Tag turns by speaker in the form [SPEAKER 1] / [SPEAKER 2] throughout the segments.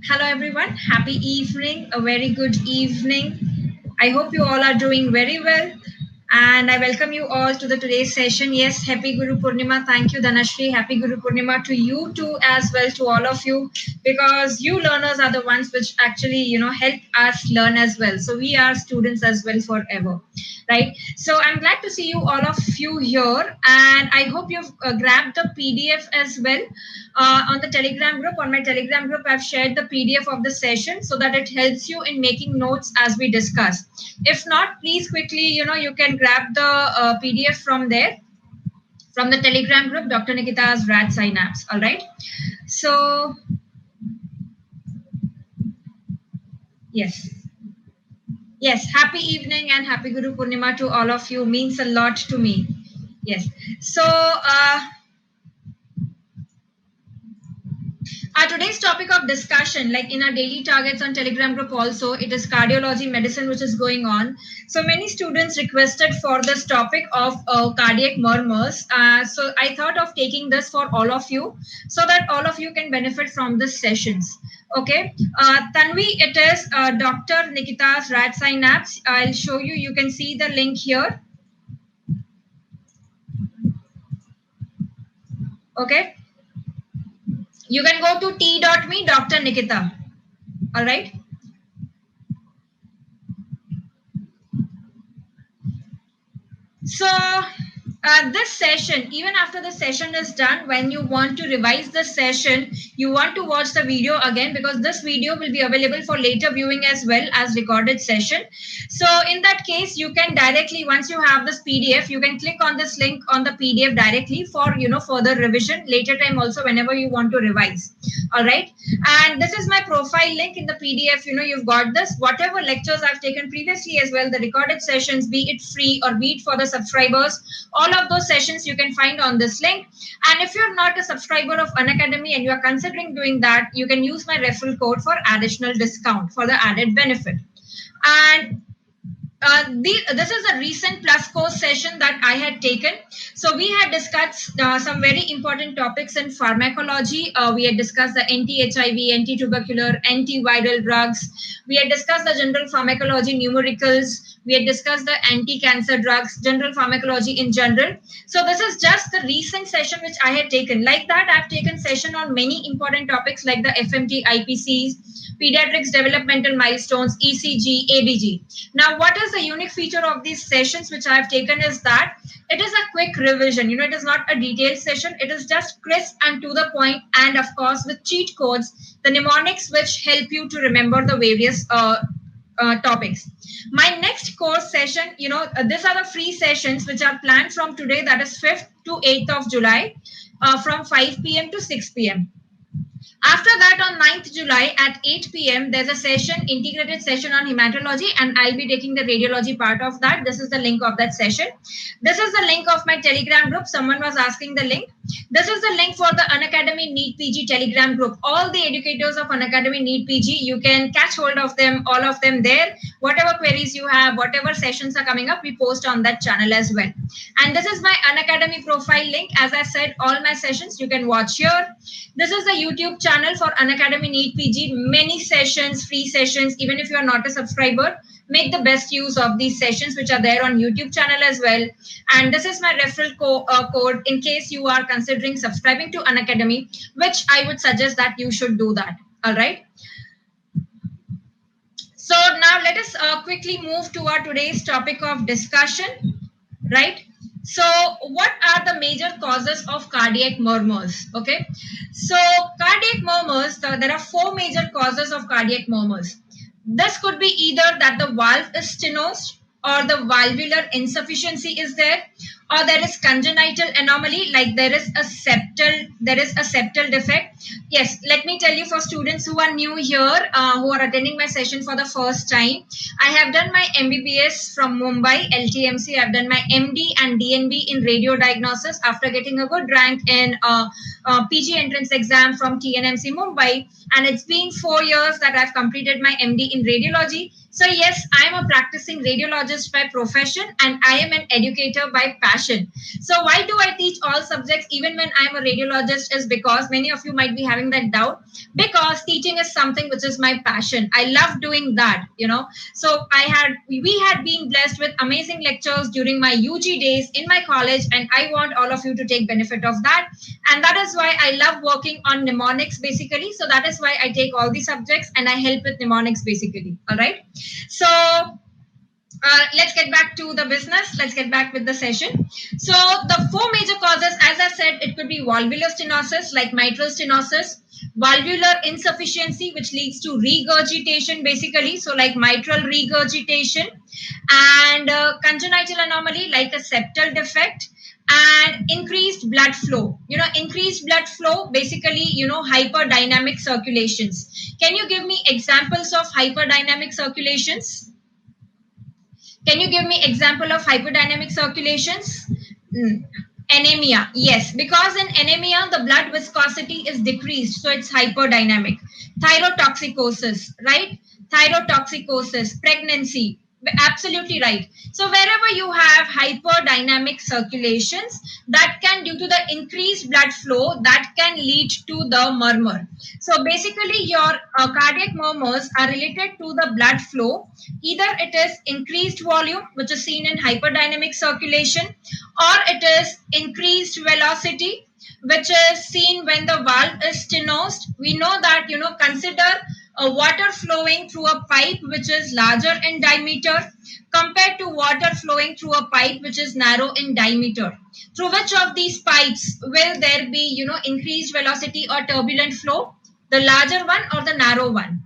[SPEAKER 1] Hello, everyone. Happy evening. A very good evening. I hope you all are doing very well. And I welcome you all to the today's session. Yes, happy Guru Purnima. Thank you, Dhanashri. Happy Guru Purnima to you too, as well, to all of you, because you learners are the ones which actually, help us learn as well. So we are students as well forever, right? So I'm glad to see you, all of you here. And I hope you've grabbed the PDF as well on the Telegram group. On my Telegram group, I've shared the PDF of the session so that it helps you in making notes as we discuss. If not, please quickly, you can grab the PDF from there, from the Telegram group, Dr. Nikita's Rad Synapse. All right. So, yes. Yes, happy evening and happy Guru Purnima to all of you. Means a lot to me. Yes. So, our today's topic of discussion, like in our daily targets on Telegram group also, it is cardiology medicine which is going on. So many students requested for this topic of cardiac murmurs. So I thought of taking this for all of you so that all of you can benefit from this sessions. Okay. Tanvi, it is Dr. Nikita's Rad Synapse. I'll show you. You can see the link here. Okay. You can go to t.me, Dr. Nikita. All right. So this session, even after the session is done, when you want to revise the session, you want to watch the video again, because this video will be available for later viewing as well as recorded session. So in that case, you can directly, once you have this PDF, you can click on this link on the PDF directly for, further revision later time also, whenever you want to revise. All right. And this is my profile link in the PDF. You've got this, whatever lectures I've taken previously as well, the recorded sessions, be it free or be it for the subscribers, all of those sessions you can find on this link. And if you're not a subscriber of Unacademy and you are considering doing that, you can use my referral code for additional discount for the added benefit. And this is a recent plus course session that I had taken. So we had discussed some very important topics in pharmacology. We had discussed the anti-HIV, anti-tubercular, antiviral drugs. We had discussed the general pharmacology numericals. We had discussed the anti-cancer drugs, general pharmacology in general. So this is just the recent session which I had taken. Like that, I've taken session on many important topics like the FMT, IPCs, pediatrics developmental milestones, ECG, ABG. Now, what is the unique feature of these sessions which I have taken is that it is a quick revision. It is not a detailed session. It is just crisp and to the point, and of course with cheat codes, the mnemonics which help you to remember the various topics. My next course session, these are the free sessions which are planned from today, that is 5th to 8th of July, from 5 p.m. to 6 p.m. After that, on 9th July at 8 p.m., there's a session, integrated session on hematology, and I'll be taking the radiology part of that. This is the link of that session. This is the link of my Telegram group. Someone was asking the link. This is the link for the Unacademy NEET PG Telegram group. All the educators of Unacademy NEET PG, you can catch hold of them, all of them there. Whatever queries you have, whatever sessions are coming up, we post on that channel as well. And this is my Unacademy profile link. As I said, all my sessions you can watch here. This is the YouTube channel for Unacademy NEET PG. Many sessions, free sessions, even if you are not a subscriber, make the best use of these sessions which are there on YouTube channel as well. And this is my referral code in case you are considering subscribing to Unacademy, which I would suggest that you should do that. All right. So now let us quickly move to our today's topic of discussion, right? So what are the major causes of cardiac murmurs? Okay. So cardiac murmurs, there are 4 major causes of cardiac murmurs. This could be either that the valve is stenosed, or the valvular insufficiency is there, or there is congenital anomaly, like there is a septal defect. Yes, let me tell you, for students who are new here, who are attending my session for the first time, I have done my MBBS from Mumbai, LTMC. I've done my MD and DNB in radio diagnosis after getting a good rank in PG entrance exam from TNMC Mumbai. And it's been 4 years that I've completed my MD in radiology. So yes, I am a practicing radiologist by profession and I am an educator by passion. So why do I teach all subjects even when I am a radiologist is because many of you might be having that doubt, because teaching is something which is my passion. I love doing that, So we had been blessed with amazing lectures during my UG days in my college, and I want all of you to take benefit of that. And that is why I love working on mnemonics basically. So that is why I take all the subjects and I help with mnemonics basically. All right. So let's get back to the business. Let's get back with the session. So the four major causes, as I said, it could be valvular stenosis like mitral stenosis, valvular insufficiency, which leads to regurgitation basically, so like mitral regurgitation, and congenital anomaly like a septal defect, and increased blood flow. Increased blood flow basically, hyperdynamic circulations. Can you give me examples of hyperdynamic circulations? Can you give me example of hyperdynamic circulations? Anemia, yes, because in anemia the blood viscosity is decreased, so it's hyperdynamic. Thyrotoxicosis, right? Thyrotoxicosis, pregnancy, absolutely right. So wherever you have hyperdynamic circulations, that can, due to the increased blood flow, that can lead to the murmur. So basically your cardiac murmurs are related to the blood flow. Either it is increased volume, which is seen in hyperdynamic circulation, or it is increased velocity, which is seen when the valve is stenosed. We know that, consider water flowing through a pipe which is larger in diameter compared to water flowing through a pipe which is narrow in diameter. Through which of these pipes will there be, increased velocity or turbulent flow? The larger one or the narrow one?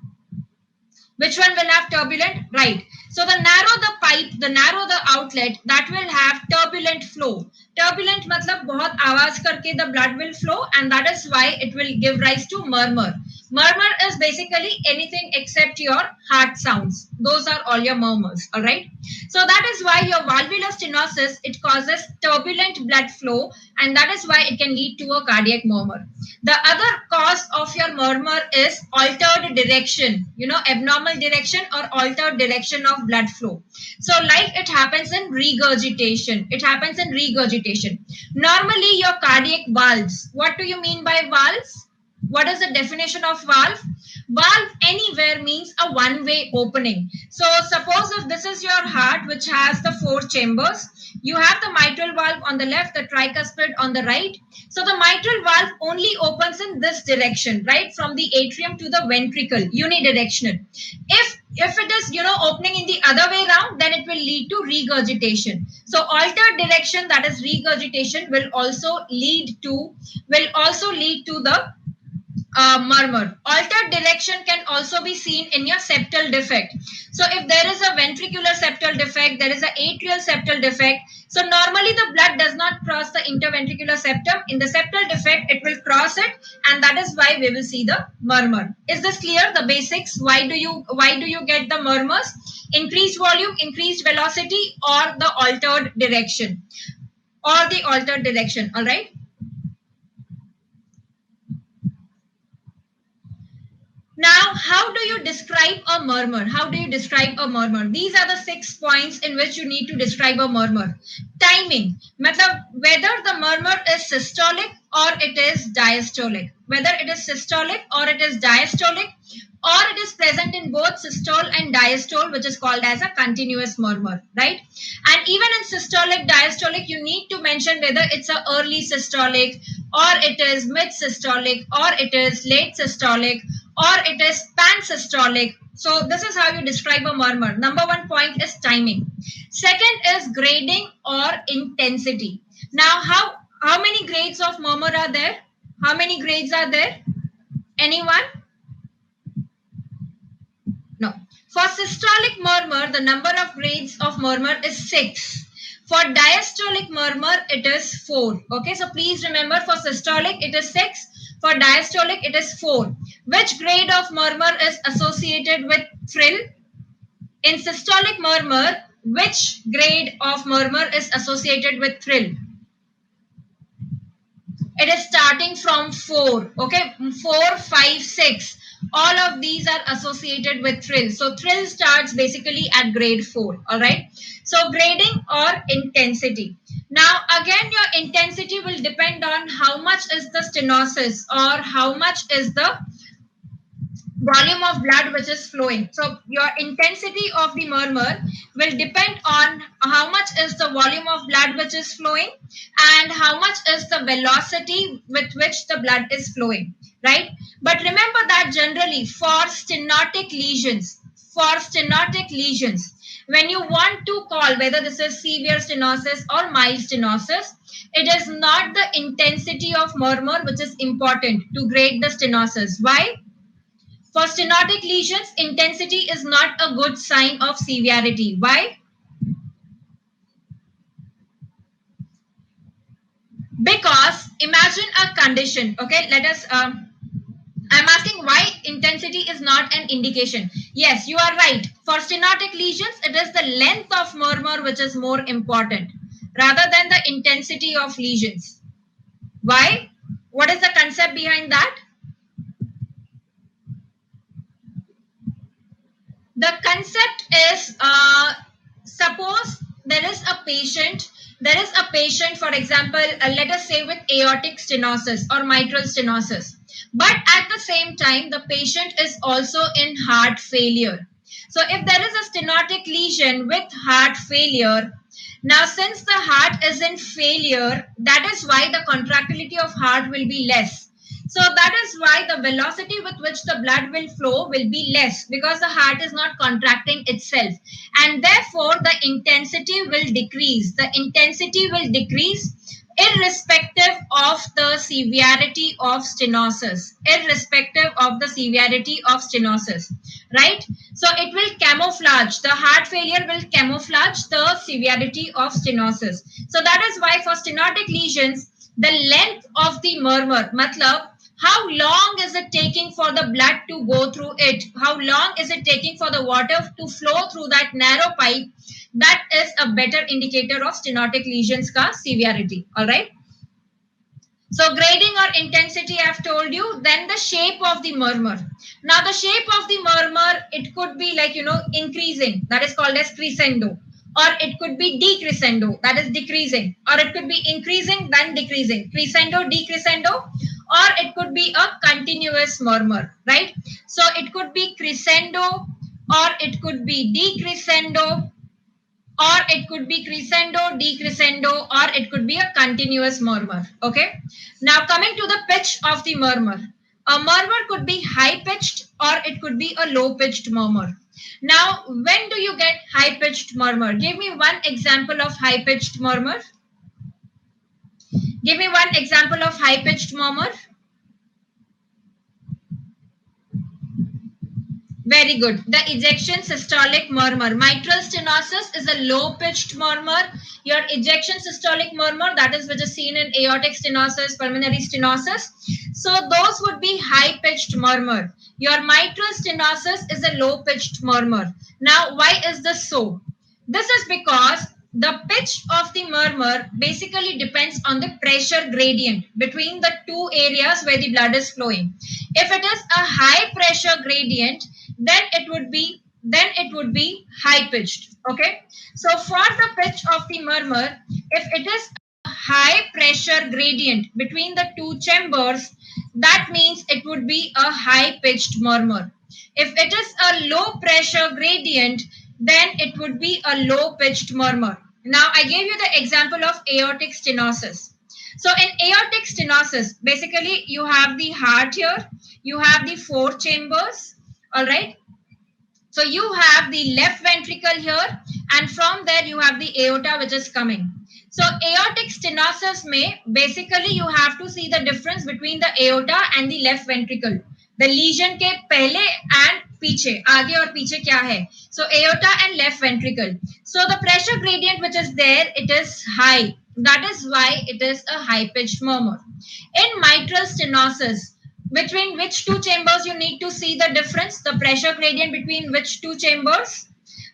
[SPEAKER 1] Which one will have turbulent? Right. So the narrow the pipe, the narrow the outlet, that will have turbulent flow. Turbulent matlab bahut awaaz karke the blood will flow, and that is why it will give rise to murmur. Murmur is basically anything except your heart sounds. Those are all your murmurs, all right? So that is why your valvular stenosis, it causes turbulent blood flow, and that is why it can lead to a cardiac murmur. The other cause of your murmur is altered direction, abnormal direction or altered direction of blood flow. So like it happens in regurgitation. It happens in regurgitation. Normally your cardiac valves, what do you mean by valves? What is the definition of valve? Valve anywhere means a one-way opening. So suppose if this is your heart which has the 4 chambers, you have the mitral valve on the left, the tricuspid on the right. So the mitral valve only opens in this direction, right? From the atrium to the ventricle, unidirectional. If it is, opening in the other way around, then it will lead to regurgitation. So altered direction, that is regurgitation, will also lead to the murmur. Altered direction can also be seen in your septal defect. So if there is a ventricular septal defect, there is an atrial septal defect. So normally the blood does not cross the interventricular septum. In the septal defect, it will cross it, and that is why we will see the murmur. Is this clear? The basics. Why do you get the murmurs? Increased volume, increased velocity, or the altered direction. All right. Now, how do you describe a murmur? These are the 6 points in which you need to describe a murmur. Timing. Matlab, whether the murmur is systolic or it is diastolic. Or it is present in both systole and diastole, which is called as a continuous murmur, right? And even in systolic, diastolic, you need to mention whether it's a early systolic, or it is mid-systolic, or it is late systolic, or it is pan-systolic. So this is how you describe a murmur. Number 1 point is timing. Second is grading or intensity. Now, how many grades of murmur are there? How many grades are there? Anyone? No. For systolic murmur, the number of grades of murmur is 6. For diastolic murmur, it is 4. Okay, so please remember, for systolic, it is 6. For diastolic, it is 4. Which grade of murmur is associated with thrill? In systolic murmur, which grade of murmur is associated with thrill? It is starting from 4. Okay, 4, 5, 6. All of these are associated with thrill. So thrill starts basically at grade 4. All right. So grading or intensity. Now again, your intensity will depend on how much is the stenosis or how much is the volume of blood which is flowing. So your intensity of the murmur will depend on how much is the volume of blood which is flowing and how much is the velocity with which the blood is flowing, right? But remember that generally for stenotic lesions, when you want to call whether this is severe stenosis or mild stenosis, it is not the intensity of murmur which is important to grade the stenosis. Why? For stenotic lesions, intensity is not a good sign of severity. Why? Because imagine a condition. Okay, I'm asking why intensity is not an indication. Yes, you are right. For stenotic lesions, it is the length of murmur which is more important rather than the intensity of lesions. Why? What is the concept behind that? The concept is, suppose there is a patient, for example, let us say with aortic stenosis or mitral stenosis, but at the same time, the patient is also in heart failure. So if there is a stenotic lesion with heart failure, now since the heart is in failure, that is why the contractility of heart will be less. So that is why the velocity with which the blood will flow will be less because the heart is not contracting itself. And therefore, the intensity will decrease. The intensity will decrease irrespective of the severity of stenosis. Right? So it will camouflage. The heart failure will camouflage the severity of stenosis. So that is why for stenotic lesions, the length of the murmur, matlab, how long is it taking for the blood to go through it? How long is it taking for the water to flow through that narrow pipe? That is a better indicator of stenotic lesions ka severity. All right. So grading or intensity, I have told you. Then the shape of the murmur. Now the shape of the murmur, it could be like, increasing. That is called as crescendo. Or it could be decrescendo, that is decreasing. Or it could be increasing, then decreasing. Crescendo, decrescendo. Or it could be a continuous murmur, right? So it could be crescendo, or it could be decrescendo, or it could be crescendo, decrescendo, or it could be a continuous murmur. Okay. Now coming to the pitch of the murmur. A murmur could be high pitched or it could be a low pitched murmur. Now, when do you get high pitched murmur? Give me one example of high pitched murmur. Give me one example of high pitched murmur. Very good. The ejection systolic murmur. Mitral stenosis is a low-pitched murmur. Your ejection systolic murmur, that is which is seen in aortic stenosis, pulmonary stenosis. So those would be high-pitched murmur. Your mitral stenosis is a low-pitched murmur. Now, why is this so? This is because the pitch of the murmur basically depends on the pressure gradient between the two areas where the blood is flowing. If it is a high pressure gradient, then it would be high pitched. Okay. So for the pitch of the murmur, if it is a high pressure gradient between the two chambers, that means it would be a high pitched murmur. If it is a low pressure gradient, then it would be a low pitched murmur. Now I gave you the example of aortic stenosis. So in aortic stenosis, basically you have the heart here, you have the four chambers. All right. So you have the left ventricle here, and from there you have the aorta which is coming. So aortic stenosis may basically you have to see the difference between the aorta and the left ventricle. The lesion के पहले and पीछे, आगे और पीछे क्या है? So aorta and left ventricle. So the pressure gradient which is there, it is high. That is why it is a high pitched murmur. In mitral stenosis, between which two chambers you need to see the difference, the pressure gradient between which two chambers?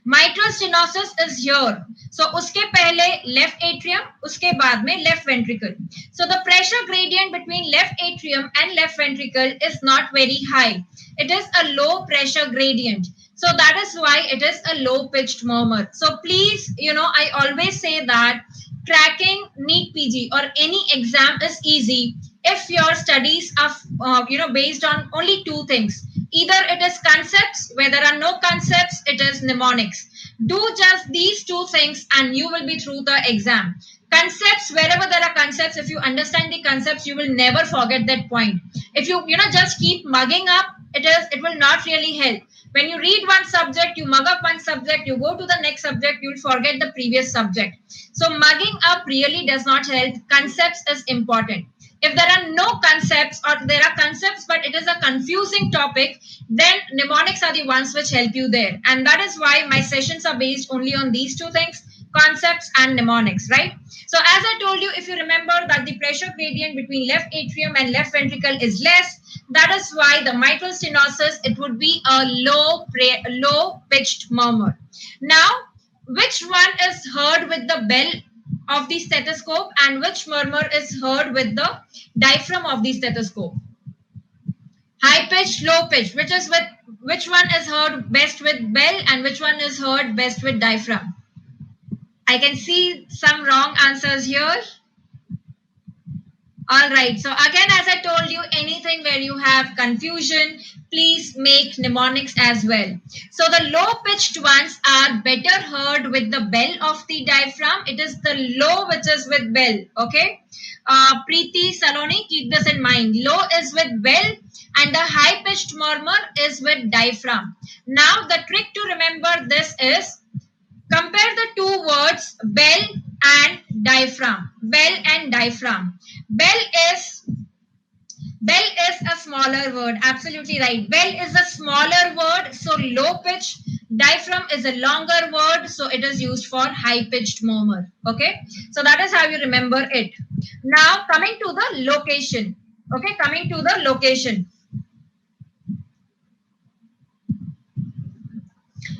[SPEAKER 1] Mitral stenosis is here. So uske pehle left atrium, uske baad mein left ventricle. So the pressure gradient between left atrium and left ventricle is not very high. It is a low pressure gradient. So that is why it is a low pitched murmur. So please, I always say that cracking NEET PG or any exam is easy if your studies are based on only two things. Either it is concepts, where there are no concepts, it is mnemonics. Do just these two things and you will be through the exam. Concepts, wherever there are concepts, if you understand the concepts, you will never forget that point. If you just keep mugging up, it will not really help. When you read one subject, you mug up one subject, you go to the next subject, you will forget the previous subject. So mugging up really does not help. Concepts is important. If there are no concepts or there are concepts but it is a confusing topic, then mnemonics are the ones which help you there. And that is why my sessions are based only on these two things, concepts and mnemonics, right? So as I told you, if you remember that the pressure gradient between left atrium and left ventricle is less, that is why the mitral stenosis, it would be a low pitched murmur. Now, which one is heard with the bell of the stethoscope and which murmur is heard with the diaphragm of the stethoscope? High pitched, low pitched, which one is heard best with bell and which one is heard best with diaphragm? I can see some wrong answers here. All right. So again, as I told you, anything where you have confusion, please make mnemonics as well. So the low pitched ones are better heard with the bell of the diaphragm. It is the low which is with bell. Okay. Preeti Saloni, keep this in mind. Low is with bell and the high pitched murmur is with diaphragm. Now the trick to remember this is compare the two words bell and diaphragm. Bell and diaphragm. Bell is a smaller word. Absolutely right. Bell is a smaller word, so low pitch. Diaphragm is a longer word, so it is used for high pitched murmur. Okay, so that is how you remember it. Now coming to the location. Okay, coming to the location.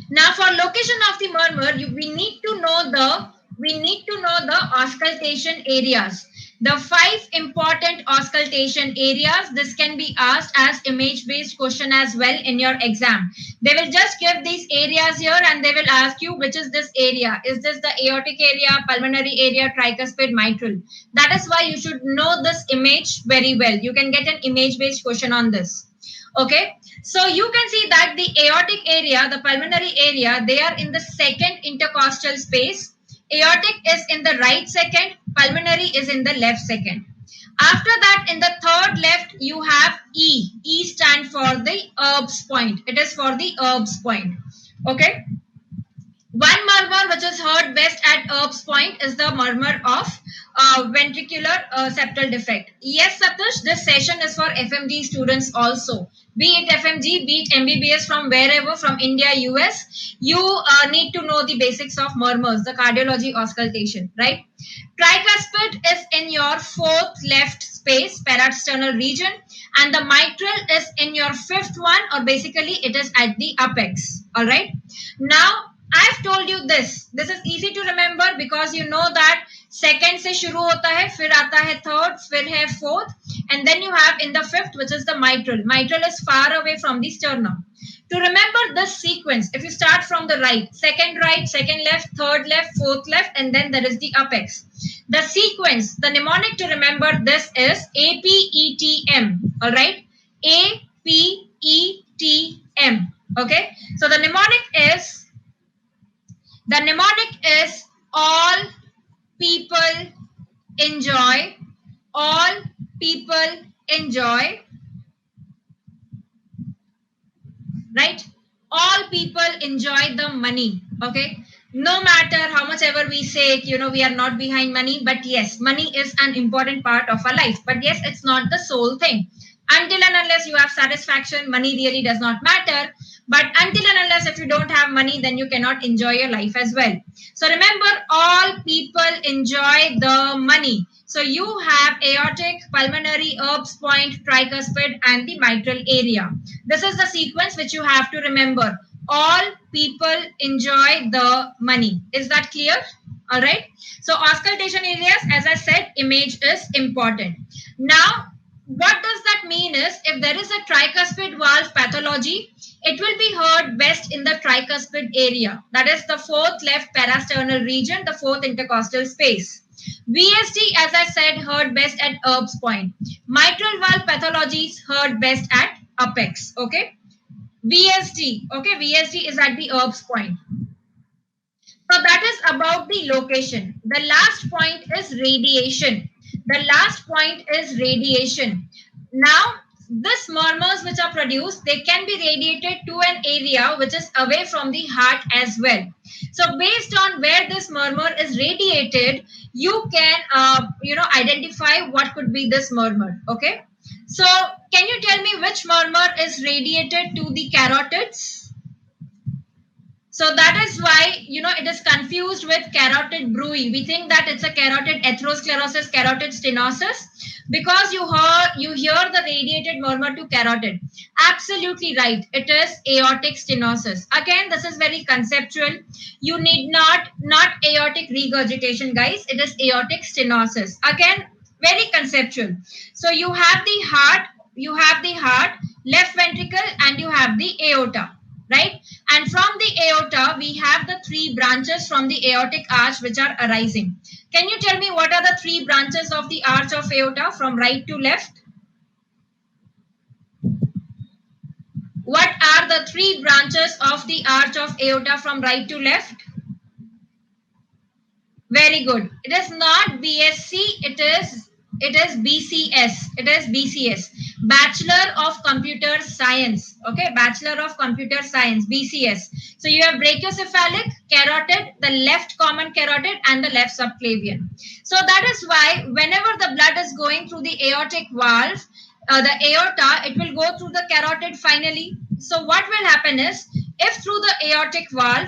[SPEAKER 1] Now for location of the murmur, we need to know the auscultation areas. The 5 important auscultation areas. This can be asked as image-based question as well in your exam. They will just give these areas here and they will ask you which is this area. Is this the aortic area, pulmonary area, tricuspid, mitral? That is why you should know this image very well. You can get an image-based question on this. Okay. So you can see that the aortic area, the pulmonary area, they are in the second intercostal space. Aortic is in the right second, pulmonary is in the left second. After that, in the third left, you have E. E stand for the Erb's point. It is for the Erb's point. Okay. One murmur which is heard best at Erb's point is the murmur of ventricular septal defect. Yes, Satish, this session is for FMG students also. Be it FMG, be it MBBS, from wherever, from India, US, you need to know the basics of murmurs, the cardiology auscultation, right? Tricuspid is in your fourth left space, parasternal region, and the mitral is in your fifth one, or basically it is at the apex, all right? Now, I've told you this. This is easy to remember because you know that second से शुरू होता है, फिर आता है third, फिर है fourth, and then you have in the fifth, which is the mitral. Mitral is far away from the sternum. To remember this sequence, if you start from the right, second left, third left, fourth left, and then there is the apex. The sequence, the mnemonic to remember this is APETM. All right, APETM. Okay, so the mnemonic is all people enjoy. All people enjoy. Right? All people enjoy the money. Okay? No matter how much ever we say, we are not behind money. But yes, money is an important part of our life. But yes, it's not the sole thing. Until and unless you have satisfaction, money really does not matter. But until and unless if you don't have money, then you cannot enjoy your life as well. So remember, all people enjoy the money. So you have aortic, pulmonary, Erb's point, tricuspid, and the mitral area. This is the sequence which you have to remember. all people enjoy the money. Is that clear? All right. So auscultation areas, as I said, image is important. Now, what does that mean is if there is a tricuspid valve pathology, it will be heard best in the tricuspid area. That is the fourth left parasternal region, the fourth intercostal space. VSD, as I said, heard best at Erb's point. Mitral valve pathology is heard best at apex. Okay. VSD. Okay. VSD is at the Erb's point. So that is about the location. The last point is radiation. The last point is radiation. Now, this murmurs which are produced, they can be radiated to an area which is away from the heart as well. So based on where this murmur is radiated, you can, identify what could be this murmur. Okay. So can you tell me which murmur is radiated to the carotids? So that is why, it is confused with carotid bruit. We think that it's a carotid atherosclerosis, carotid stenosis, because you hear the radiated murmur to carotid. Absolutely right. It is aortic stenosis. Again, this is very conceptual. You need not aortic regurgitation, guys. It is aortic stenosis. Again, very conceptual. So you have the heart, left ventricle, and you have the aorta. Right? And from the aorta, we have the three branches from the aortic arch which are arising. Can you tell me what are the three branches of the arch of aorta from right to left? What are the three branches of the arch of aorta from right to left? Very good. It is not BSc, it is BCS. It is BCS. Bachelor of Computer Science. Okay, Bachelor of Computer Science, BCS. So you have brachiocephalic, carotid, the left common carotid, and the left subclavian. So that is why whenever the blood is going through the aortic valve, the aorta, it will go through the carotid finally. So what will happen is, if through the aortic valve,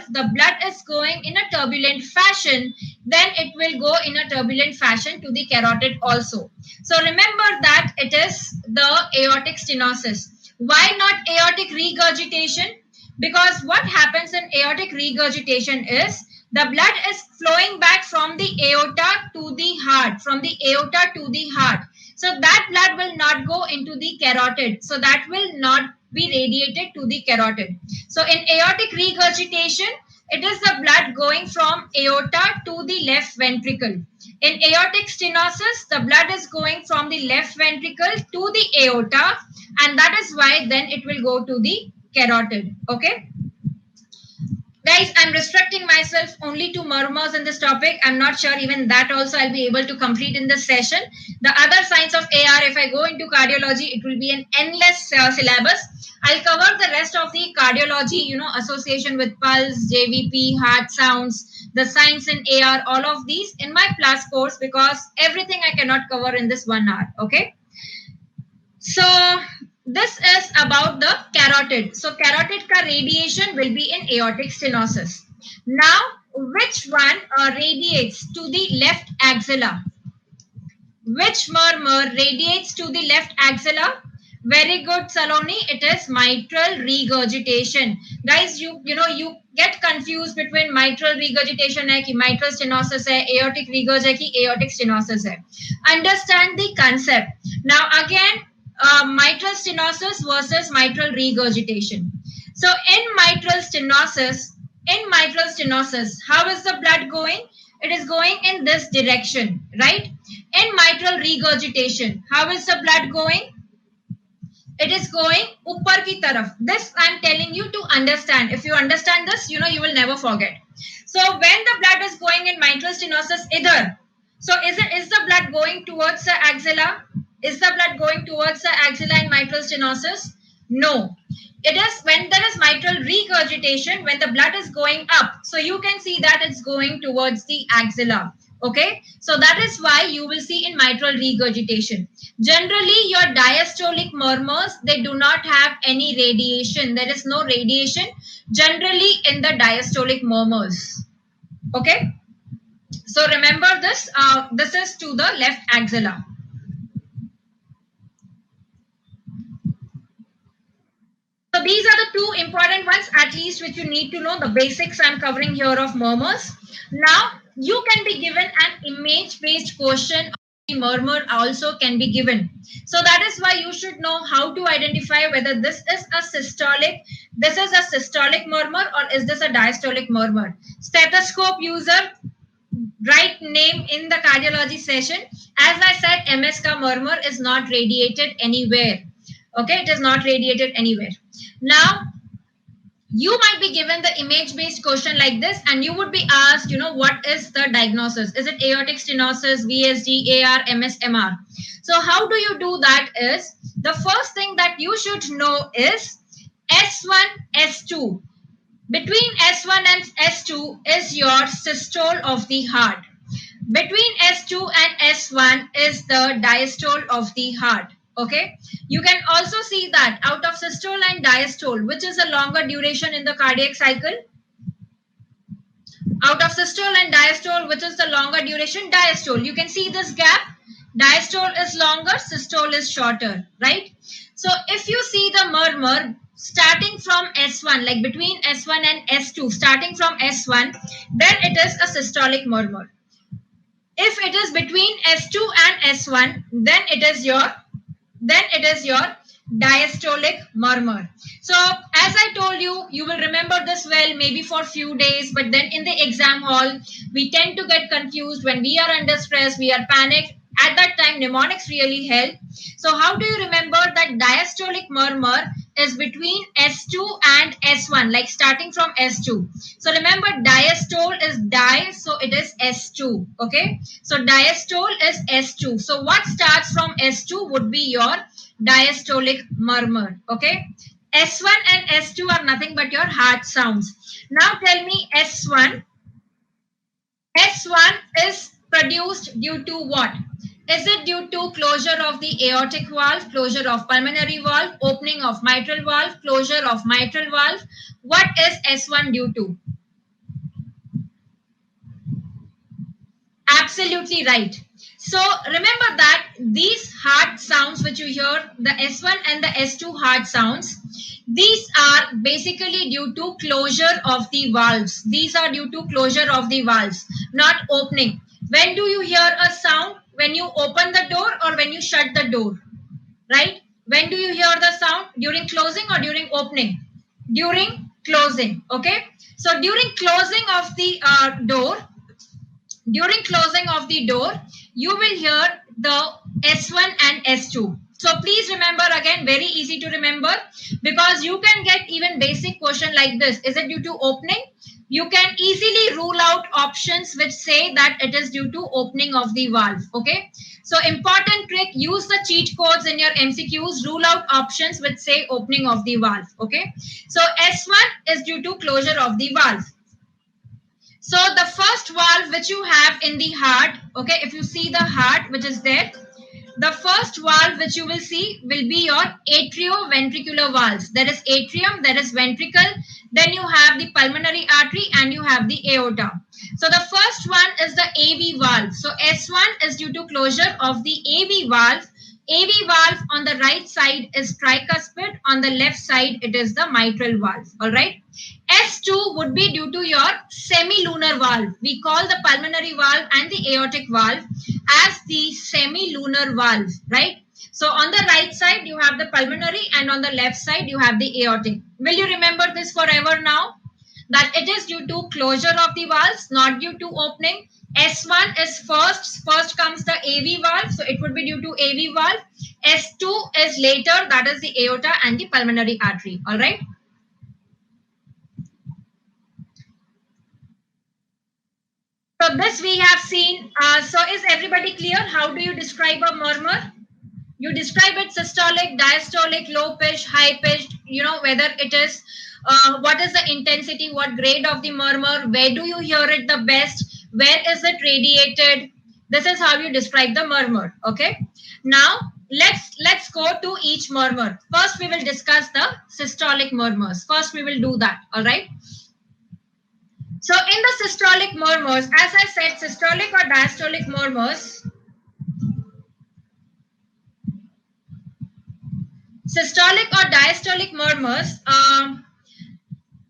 [SPEAKER 1] the blood is going in a turbulent fashion, then it will go in a turbulent fashion to the carotid also. So remember that it is the aortic stenosis. Why not aortic regurgitation? Because what happens in aortic regurgitation is, the blood is flowing back from the aorta to the heart, So that blood will not go into the carotid. So that will not be radiated to the carotid. So in aortic regurgitation, it is the blood going from aorta to the left ventricle. In aortic stenosis, the blood is going from the left ventricle to the aorta, and that is why then it will go to the carotid. Okay. Guys, I'm restricting myself only to murmurs in this topic. I'm not sure even that also I'll be able to complete in this session. The other signs of AR, if I go into cardiology, it will be an endless syllabus. I'll cover the rest of the cardiology, association with pulse, JVP, heart sounds, the signs in AR, all of these in my plus course, because everything I cannot cover in this 1 hour. Okay. So this is about the carotid. So carotid ka radiation will be in aortic stenosis. Now, which one radiates to the left axilla? Which murmur radiates to the left axilla? Very good, Saloni. It is mitral regurgitation. Guys, you get confused between mitral regurgitation hai ki mitral stenosis hai, aortic regurg hai ki aortic stenosis hai. Understand the concept. Now again, mitral stenosis versus mitral regurgitation. So in mitral stenosis, how is the blood going? It is going in this direction, right? In mitral regurgitation, how is the blood going? It is going upar ki taraf. This I'm telling you to understand. If you understand this, you will never forget. So when the blood is going in mitral stenosis, idhar. So is the blood going towards the axilla? Is the blood going towards the axilla in mitral stenosis? No. It is when there is mitral regurgitation, when the blood is going up. So you can see that it's going towards the axilla. Okay. So that is why you will see in mitral regurgitation. Generally, your diastolic murmurs, they do not have any radiation. There is no radiation generally in the diastolic murmurs. Okay. So remember this. This is to the left axilla. So these are the two important ones at least which you need to know. The basics I'm covering here of murmurs. Now you can be given an image based question. Murmur also can be given. So that is why you should know how to identify whether this is a systolic murmur or is this a diastolic murmur. Stethoscope user, write name in the cardiology session. As I said, MS ka murmur is not radiated anywhere. Okay, it is not radiated anywhere. Now you might be given the image based question like this and you would be asked, what is the diagnosis? Is it aortic stenosis, VSD, AR, MS, MR? So how do you do that is, the first thing that you should know is S1, S2. Between S1 and S2 is your systole of the heart. Between S2 and S1 is the diastole of the heart. Okay, you can also see that out of systole and diastole, which is a longer duration in the cardiac cycle? Out of systole and diastole, which is the longer duration? Diastole. You can see this gap. Diastole is longer, systole is shorter, right? So if you see the murmur starting from S1, like between S1 and S2, starting from S1, then it is a systolic murmur. If it is between S2 and S1, then it is your diastolic murmur. So as I told you, you will remember this well maybe for few days, but then in the exam hall, we tend to get confused when we are under stress, we are panicked. At that time, mnemonics really help. So how do you remember that diastolic murmur is between S2 and S1, like starting from S2. So remember, diastole is di, so it is S2. Okay, so diastole is S2. So what starts from S2 would be your diastolic murmur. Okay, S1 and S2 are nothing but your heart sounds. Now tell me, S1 is produced due to what? Is it due to closure of the aortic valve, closure of pulmonary valve, opening of mitral valve, closure of mitral valve? What is S1 due to? Absolutely right. So remember that these heart sounds which you hear, the S1 and the S2 heart sounds, these are basically due to closure of the valves. These are due to closure of the valves, not opening. When do you hear a sound? When you open the door or when you shut the door, right? When do you hear the sound? During closing or during opening? During closing, okay? So during closing of the door, you will hear the S1 and S2. So please remember, again, very easy to remember, because you can get even basic question like this. Is it due to opening? You can easily rule out options which say that it is due to opening of the valve. Okay. So important trick, use the cheat codes in your MCQs, rule out options which say opening of the valve. Okay. So S1 is due to closure of the valve. So the first valve which you have in the heart, okay, if you see the heart which is there, the first valve which you will see will be your atrioventricular valves. There is atrium, there is ventricle, then you have the pulmonary artery and you have the aorta. So the first one is the AV valve. So S1 is due to closure of the AV valve. AV valve on the right side is tricuspid, on the left side it is the mitral valve. All right. S2 would be due to your semilunar valve. We call the pulmonary valve and the aortic valve as the semilunar valve, right? So on the right side you have the pulmonary and on the left side you have the aortic. Will you remember this forever now? That it is due to closure of the valves, not due to opening. S1 is first comes the AV valve, so it would be due to AV valve. S2 is later, that is the aorta and the pulmonary artery. All right. So this we have seen. So is everybody clear? How do you describe a murmur? You describe it systolic, diastolic, low pitch, high pitched, whether it is, what is the intensity, what grade of the murmur, where do you hear it the best, where is it radiated? This is how you describe the murmur, okay? Now, let's go to each murmur. First, we will discuss the systolic murmurs. First, we will do that, all right? So, in the systolic murmurs, as I said, systolic or diastolic murmurs, systolic or diastolic murmurs,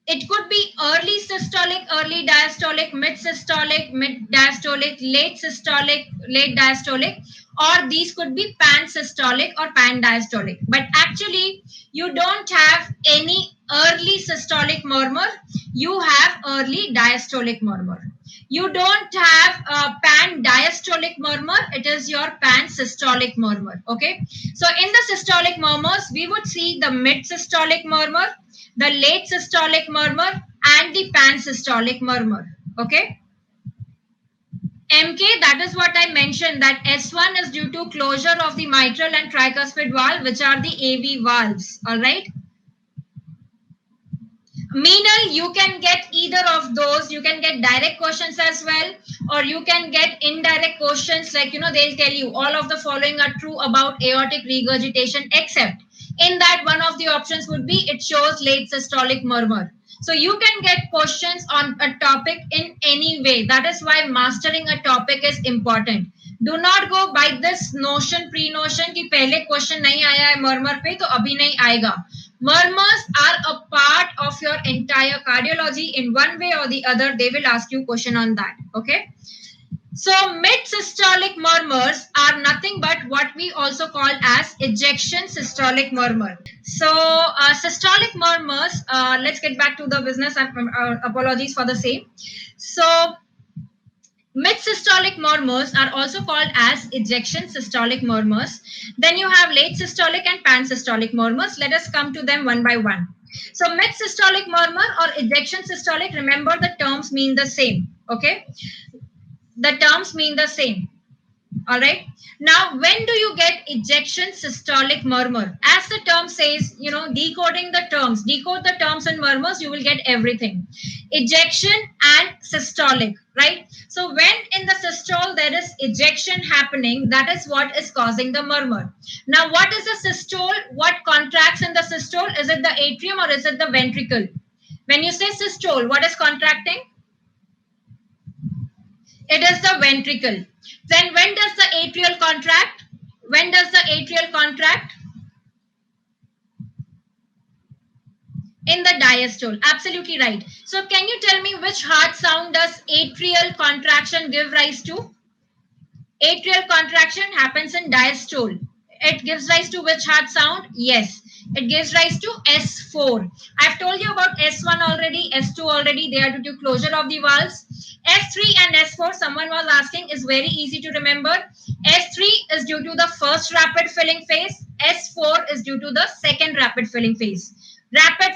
[SPEAKER 1] It could be early systolic, early diastolic, mid systolic, mid diastolic, late systolic, late diastolic, or these could be pan systolic or pan diastolic. But actually, you don't have any early systolic murmur, you have early diastolic murmur. You don't have a pan diastolic murmur, it is your pan systolic murmur. Okay, so in the systolic murmurs, we would see the mid systolic murmur, the late systolic murmur, and the pan systolic murmur. Okay, MK, that is what I mentioned, that S1 is due to closure of the mitral and tricuspid valve, which are the AV valves. All right. Meenal, you can get either of those. You can get direct questions as well, or you can get indirect questions like, they'll tell you all of the following are true about aortic regurgitation, except in that one of the options would be it shows late systolic murmur. So you can get questions on a topic in any way. That is why mastering a topic is important. Do not go by this notion, pre-notion कि पहले question नहीं आया है murmur पे तो अभी नहीं आएगा. Murmurs are a part of your entire cardiology. In one way or the other, they will ask you question on that. Okay. So mid-systolic murmurs are nothing but what we also call as ejection systolic murmur. So systolic murmurs, let's get back to the business. Apologies for the same. So mid-systolic murmurs are also called as ejection systolic murmurs. Then you have late systolic and pan-systolic murmurs. Let us come to them one by one. So mid-systolic murmur or ejection systolic, remember the terms mean the same. Okay. The terms mean the same. All right. Now, when do you get ejection systolic murmur? As the term says, decoding the terms, decode the terms and murmurs, you will get everything. Ejection and systolic, right? So when in the systole there is ejection happening, that is what is causing the murmur. Now, what is the systole? What contracts in the systole? Is it the atrium or is it the ventricle? When you say systole, what is contracting? It is the ventricle. Then when does the atrial contract? When does the atrial contract? In the diastole. Absolutely right. So can you tell me which heart sound does atrial contraction give rise to? Atrial contraction happens in diastole. It gives rise to which heart sound? Yes. It gives rise to S4. I've told you about S1 already, S2 already. They are due to closure of the valves. S3 and S4, someone was asking, is very easy to remember. S3 is due to the first rapid filling phase. S4 is due to the second rapid filling phase.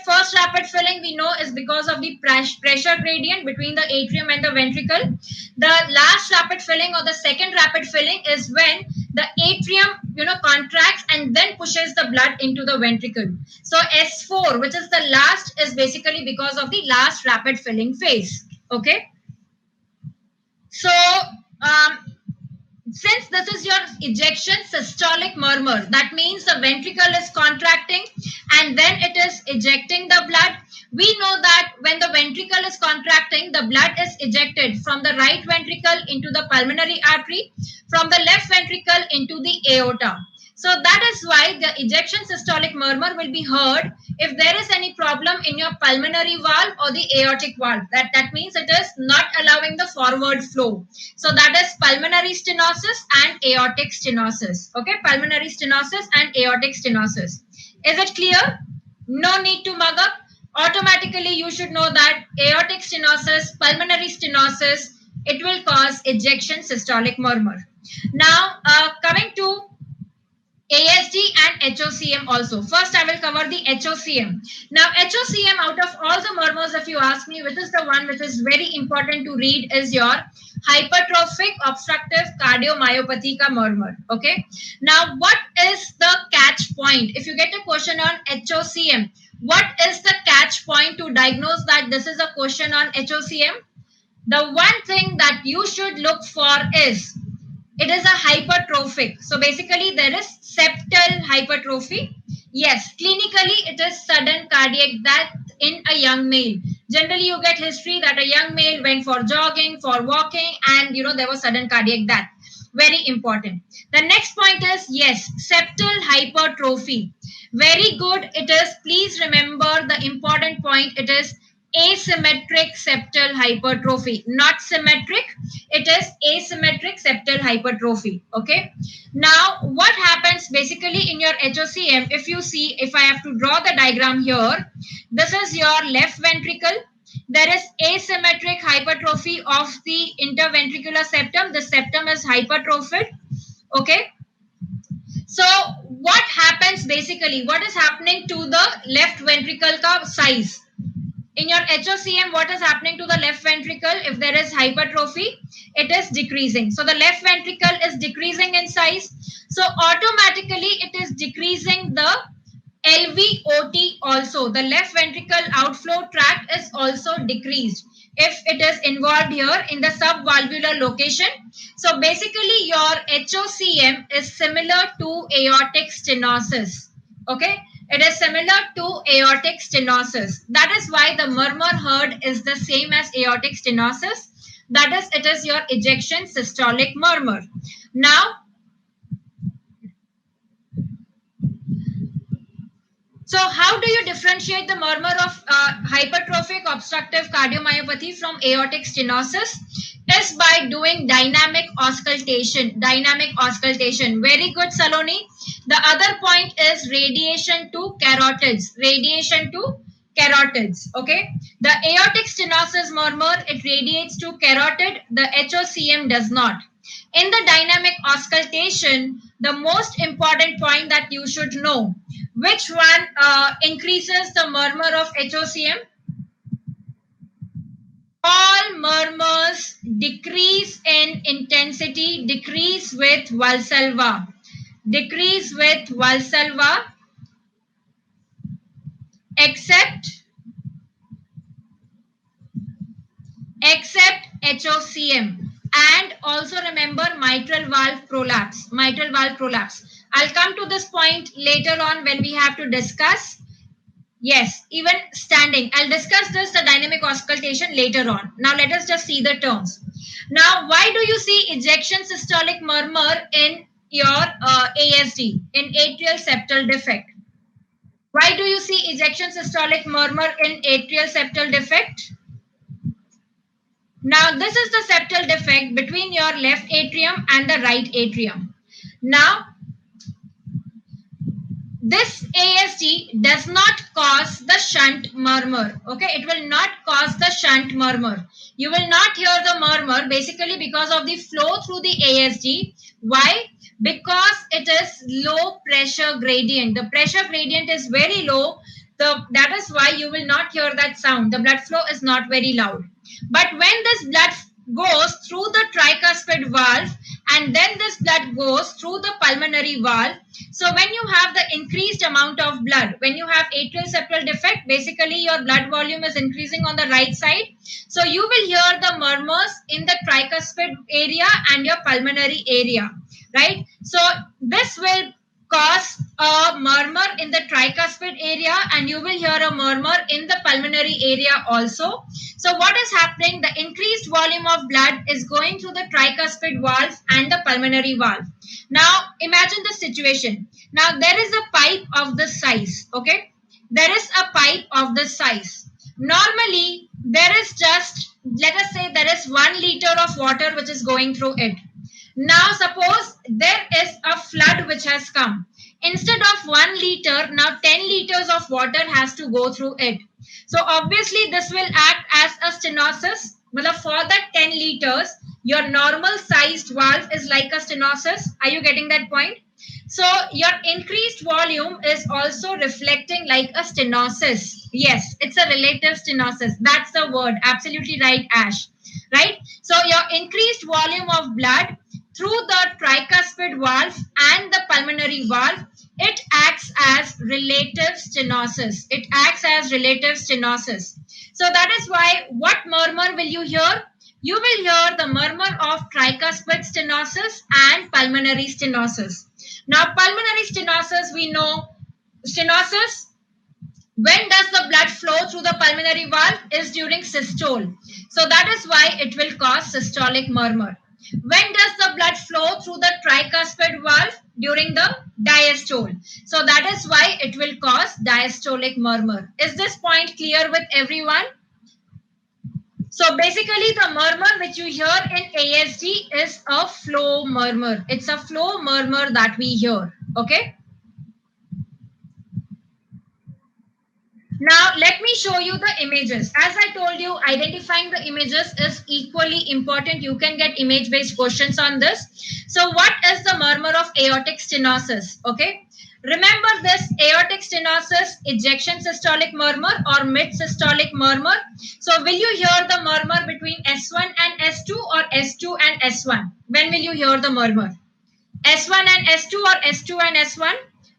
[SPEAKER 1] First rapid filling we know is because of the pressure gradient between the atrium and the ventricle. The last rapid filling or the second rapid filling is when the atrium contracts and then pushes the blood into the ventricle. So S4, which is the last, is basically because of the last rapid filling phase. Okay. So since this is your ejection systolic murmur, that means the ventricle is contracting and then it is ejecting the blood. We know that when the ventricle is contracting, the blood is ejected from the right ventricle into the pulmonary artery, from the left ventricle into the aorta. So that is why the ejection systolic murmur will be heard if there is any problem in your pulmonary valve or the aortic valve. That means it is not allowing the forward flow. So that is pulmonary stenosis and aortic stenosis. Okay, pulmonary stenosis and aortic stenosis. Is it clear? No need to mug up. Automatically you should know that aortic stenosis, pulmonary stenosis, it will cause ejection systolic murmur. Now coming to ASD and HOCM also. First, I will cover the HOCM. Now, HOCM, out of all the murmurs, if you ask me, which is the one which is very important to read, is your hypertrophic obstructive cardiomyopathy ka murmur. Okay. Now, what is the catch point? If you get a question on HOCM, what is the catch point to diagnose that this is a question on HOCM? The one thing that you should look for is it is a hypertrophic. So basically there is septal hypertrophy. Yes, clinically it is sudden cardiac death in a young male. Generally you get history that a young male went for jogging, for walking, and there was sudden cardiac death. Very important. The next point is, yes, septal hypertrophy. Very good it is. Please remember the important point. It is asymmetric septal hypertrophy, not symmetric, it is asymmetric septal hypertrophy. Okay, now what happens basically in your HOCM, if you see, if I have to draw the diagram here, this is your left ventricle, there is asymmetric hypertrophy of the interventricular septum, the septum is hypertrophied. Okay, so what happens basically, what is happening to the left ventricle ka size? In your HOCM, what is happening to the left ventricle? If there is hypertrophy, it is decreasing. So the left ventricle is decreasing in size. So automatically it is decreasing the LVOT also. The left ventricle outflow tract is also decreased if it is involved here in the subvalvular location. So basically your HOCM is similar to aortic stenosis. Okay, it is similar to aortic stenosis. That is why the murmur heard is the same as aortic stenosis. That is, it is your ejection systolic murmur. Now, so how do you differentiate the murmur of hypertrophic obstructive cardiomyopathy from aortic stenosis? Is by doing dynamic auscultation. Dynamic auscultation. Very good, Saloni. The other point is radiation to carotids. Radiation to carotids. Okay. The aortic stenosis murmur, it radiates to carotid. The HOCM does not. In the dynamic auscultation, the most important point that you should know, which one increases the murmur of HOCM? All murmurs decrease in intensity, decrease with Valsalva. Decrease with Valsalva, except HOCM. And also remember mitral valve prolapse. Mitral valve prolapse. I'll come to this point later on when we have to discuss. Yes, even standing. I'll discuss this, the dynamic auscultation, later on. Now let us just see the terms. Now, why do you see ejection systolic murmur in your ASD, in atrial septal defect? Why do you see ejection systolic murmur in atrial septal defect? Now, this is the septal defect between your left atrium and the right atrium. Now, this ASD does not cause the shunt murmur. Okay, it will not cause the shunt murmur. You will not hear the murmur basically because of the flow through the ASD. Why? Because it is low pressure gradient. The pressure gradient is very low. That is why you will not hear that sound. The blood flow is not very loud. But when this blood goes through the tricuspid valve and then this blood goes through the pulmonary valve, so when you have the increased amount of blood, when you have atrial septal defect, basically your blood volume is increasing on the right side. So you will hear the murmurs in the tricuspid area and your pulmonary area, right? So this will cause a murmur in the tricuspid area and you will hear a murmur in the pulmonary area also. So what is happening? The increased volume of blood is going through the tricuspid valve and the pulmonary valve. Now imagine the situation. Now there is a pipe of this size. Okay, there is a pipe of this size. Normally there is just, let us say there is 1 liter of water which is going through it. Now suppose there is a flood which has come. Instead of 1 liter, now 10 liters of water has to go through it. So obviously this will act as a stenosis. But for that 10 liters, your normal sized valve is like a stenosis. Are you getting that point? So your increased volume is also reflecting like a stenosis. Yes, it's a relative stenosis. That's the word. Absolutely right, Ash. Right? So your increased volume of blood through the tricuspid valve and the pulmonary valve, it acts as relative stenosis. It acts as relative stenosis. So that is why what murmur will you hear? You will hear the murmur of tricuspid stenosis and pulmonary stenosis. Now pulmonary stenosis, we know stenosis, when does the blood flow through the pulmonary valve? Is during systole. So that is why it will cause systolic murmur. When does the blood flow through the tricuspid valve? During the diastole. So that is why it will cause diastolic murmur. Is this point clear with everyone? So basically the murmur which you hear in ASD is a flow murmur. It's a flow murmur that we hear. Okay. Now, let me show you the images. As I told you, identifying the images is equally important. You can get image-based questions on this. So, what is the murmur of aortic stenosis? Okay. Remember this aortic stenosis, ejection systolic murmur or mid-systolic murmur. So, will you hear the murmur between S1 and S2 or S2 and S1? When will you hear the murmur? S1 and S2 or S2 and S1?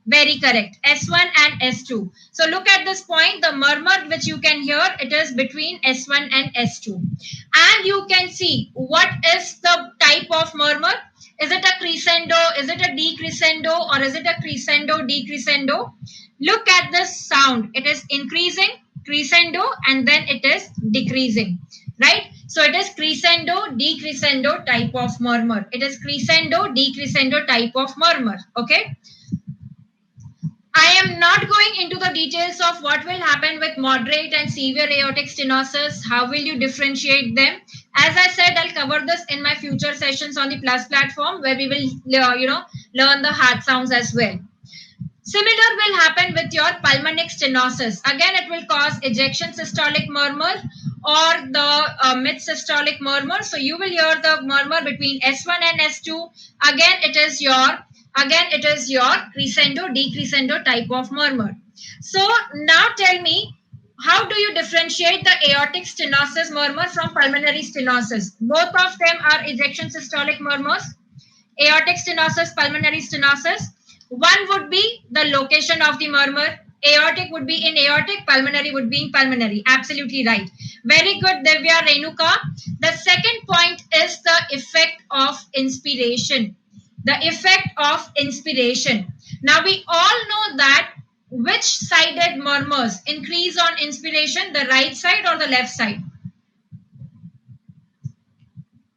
[SPEAKER 1] Very correct. S1 and S2. So look at this point. The murmur which you can hear, it is between S1 and S2. And you can see what is the type of murmur. Is it a crescendo? Is it a decrescendo? Or is it a crescendo, decrescendo? Look at this sound. It is increasing, crescendo, and then it is decreasing. Right? So it is crescendo, decrescendo type of murmur. It is crescendo, decrescendo type of murmur. Okay. I am not going into the details of what will happen with moderate and severe aortic stenosis. How will you differentiate them? As I said, I'll cover this in my future sessions on the Plus platform where we will, learn the heart sounds as well. Similar will happen with your pulmonic stenosis. Again, it will cause ejection systolic murmur or the mid-systolic murmur. So you will hear the murmur between S1 and S2. Again, it is your crescendo, decrescendo type of murmur. So now tell me, how do you differentiate the aortic stenosis murmur from pulmonary stenosis? Both of them are ejection systolic murmurs. Aortic stenosis, pulmonary stenosis. One would be the location of the murmur. Aortic would be in aortic, pulmonary would be in pulmonary. Absolutely right. Very good, Devya Renuka. The second point is the effect of inspiration. The effect of inspiration. Now we all know that which sided murmurs increase on inspiration, the right side or the left side?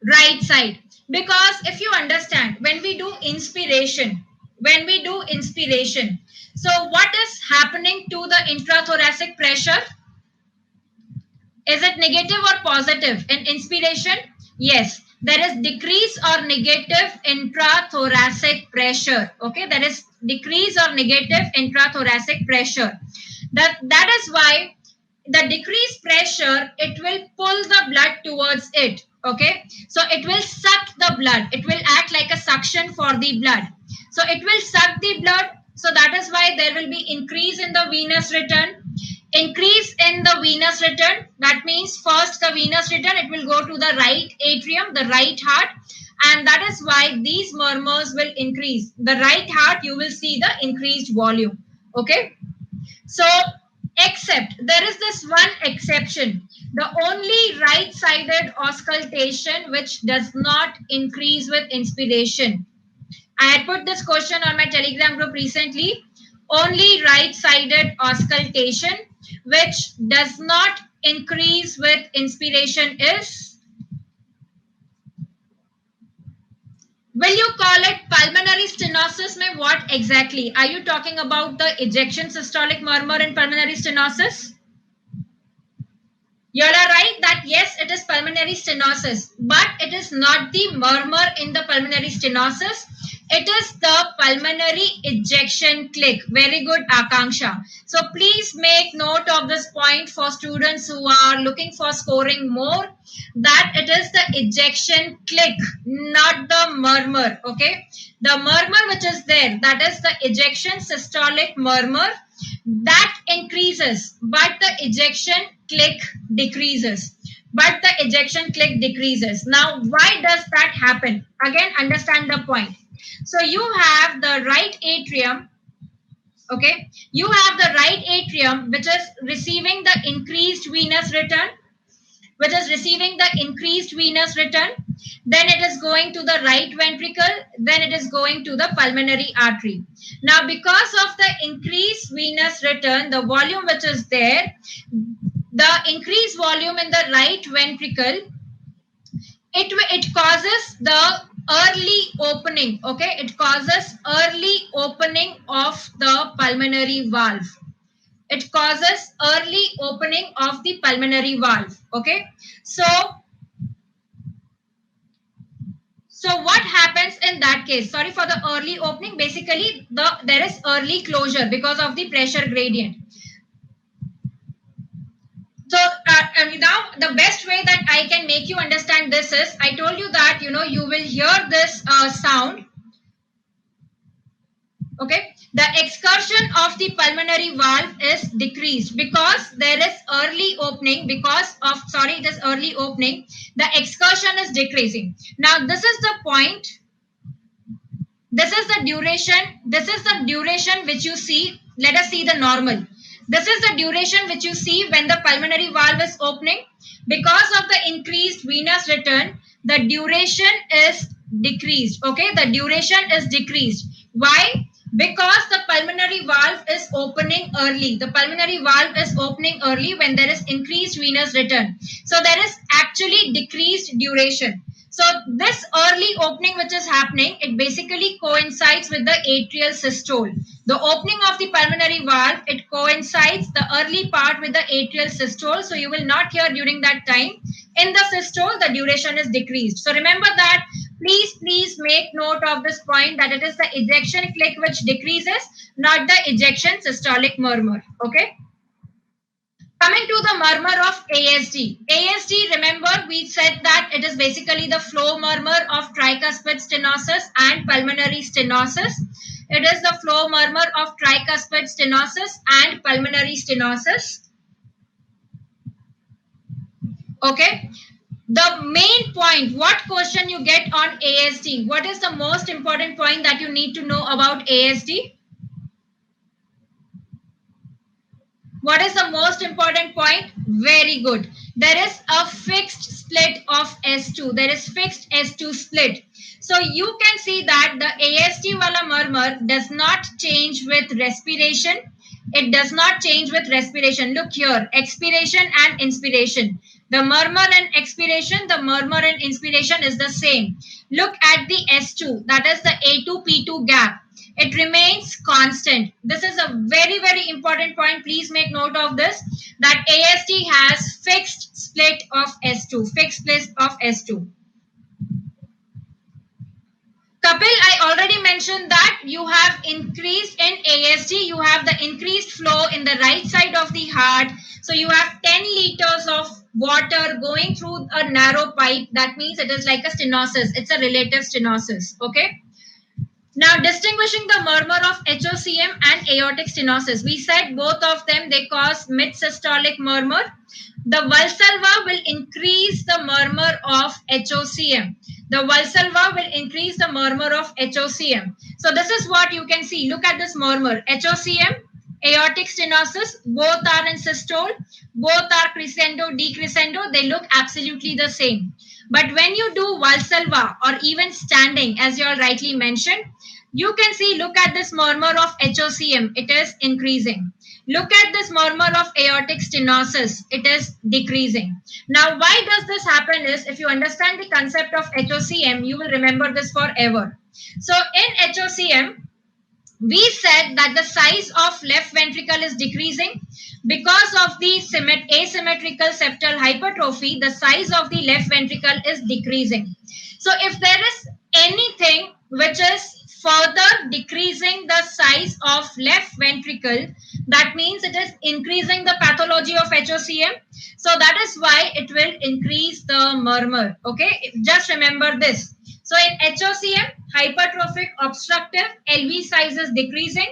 [SPEAKER 1] Right side. Because if you understand, when we do inspiration, so what is happening to the intrathoracic pressure? Is it negative or positive in inspiration? Yes, there is decrease or negative intrathoracic pressure. Okay, there is decrease or negative intrathoracic pressure. That is why the decreased pressure, it will pull the blood towards it. Okay, so it will suck the blood. It will act like a suction for the blood. So it will suck the blood. So that is why there will be increase in the venous return. Increase in the venous return. That means first the venous return, it will go to the right atrium, the right heart. And that is why these murmurs will increase. The right heart, you will see the increased volume. Okay. So, except there is this one exception. The only right-sided auscultation which does not increase with inspiration. I had put this question on my Telegram group recently. Only right-sided auscultation which does not increase with inspiration is, will you call it pulmonary stenosis? Mein what exactly? Are you talking about the ejection systolic murmur in pulmonary stenosis? You are right that yes, it is pulmonary stenosis, but it is not the murmur in the pulmonary stenosis. It is the pulmonary ejection click. Very good, Akanksha. So please make note of this point for students who are looking for scoring more, that it is the ejection click, not the murmur. Okay, the murmur which is there, that is the ejection systolic murmur, that increases, but the ejection click decreases. Now, why does that happen? Again, understand the point. So you have the right atrium. Okay, you have the right atrium which is receiving the increased venous return, then it is going to the right ventricle, then it is going to the pulmonary artery. Now, because of the increased venous return, the volume which is there, the increased volume in the right ventricle, it causes the early opening. Okay, it causes early opening of the pulmonary valve. It causes early opening of the pulmonary valve. Okay. So what happens in that case? Sorry for the early opening. Basically, there is early closure because of the pressure gradient. So now the best way that I can make you understand this is, I told you that you will hear this sound. Okay, the excursion of the pulmonary valve is decreased because there is early opening. It is early opening. The excursion is decreasing. Now this is the point. This is the duration. This is the duration which you see. Let us see the normal. This is the duration which you see when the pulmonary valve is opening. Because of the increased venous return, the duration is decreased. Okay, the duration is decreased. Why? Because the pulmonary valve is opening early. The pulmonary valve is opening early when there is increased venous return. So there is actually decreased duration. So this early opening which is happening, it basically coincides with the atrial systole. The opening of the pulmonary valve, it coincides the early part with the atrial systole. So you will not hear during that time. In the systole, the duration is decreased. So remember that. Please make note of this point, that it is the ejection click which decreases, not the ejection systolic murmur. Okay. Coming to the murmur of ASD. ASD, remember we said that it is basically the flow murmur of tricuspid stenosis and pulmonary stenosis. It is the flow murmur of tricuspid stenosis and pulmonary stenosis. Okay. The main point, what question you get on ASD? What is the most important point that you need to know about ASD? What is the most important point? Very good. There is a fixed split of S2. There is fixed S2 split. So you can see that the ASD wala murmur does not change with respiration. It does not change with respiration. Look here, expiration and inspiration. The murmur and expiration, the murmur and inspiration is the same. Look at the S2, that is the A2P2 gap. It remains constant. This is a very important point. Please make note of this, that ASD has fixed split of S2, fixed split of S2. Kapil, I already mentioned that you have increased in ASD, you have the increased flow in the right side of the heart. So you have 10 liters of water going through a narrow pipe. That means it is like a stenosis. It's a relative stenosis. Okay. Now, distinguishing the murmur of HOCM and aortic stenosis. We said both of them, they cause mid-systolic murmur. The Valsalva will increase the murmur of HOCM. The Valsalva will increase the murmur of HOCM. So this is what you can see. Look at this murmur. HOCM, aortic stenosis, both are in systole. Both are crescendo, decrescendo. They look absolutely the same. But when you do Valsalva or even standing, as you all rightly mentioned, you can see, look at this murmur of HOCM. It is increasing. Look at this murmur of aortic stenosis. It is decreasing. Now, why does this happen is, if you understand the concept of HOCM, you will remember this forever. So in HOCM, we said that the size of left ventricle is decreasing because of the asymmetrical septal hypertrophy. The size of the left ventricle is decreasing. So if there is anything which is further decreasing the size of left ventricle, that means it is increasing the pathology of HOCM. So that is why it will increase the murmur. Okay, just remember this. So in HOCM, hypertrophic obstructive, LV size is decreasing.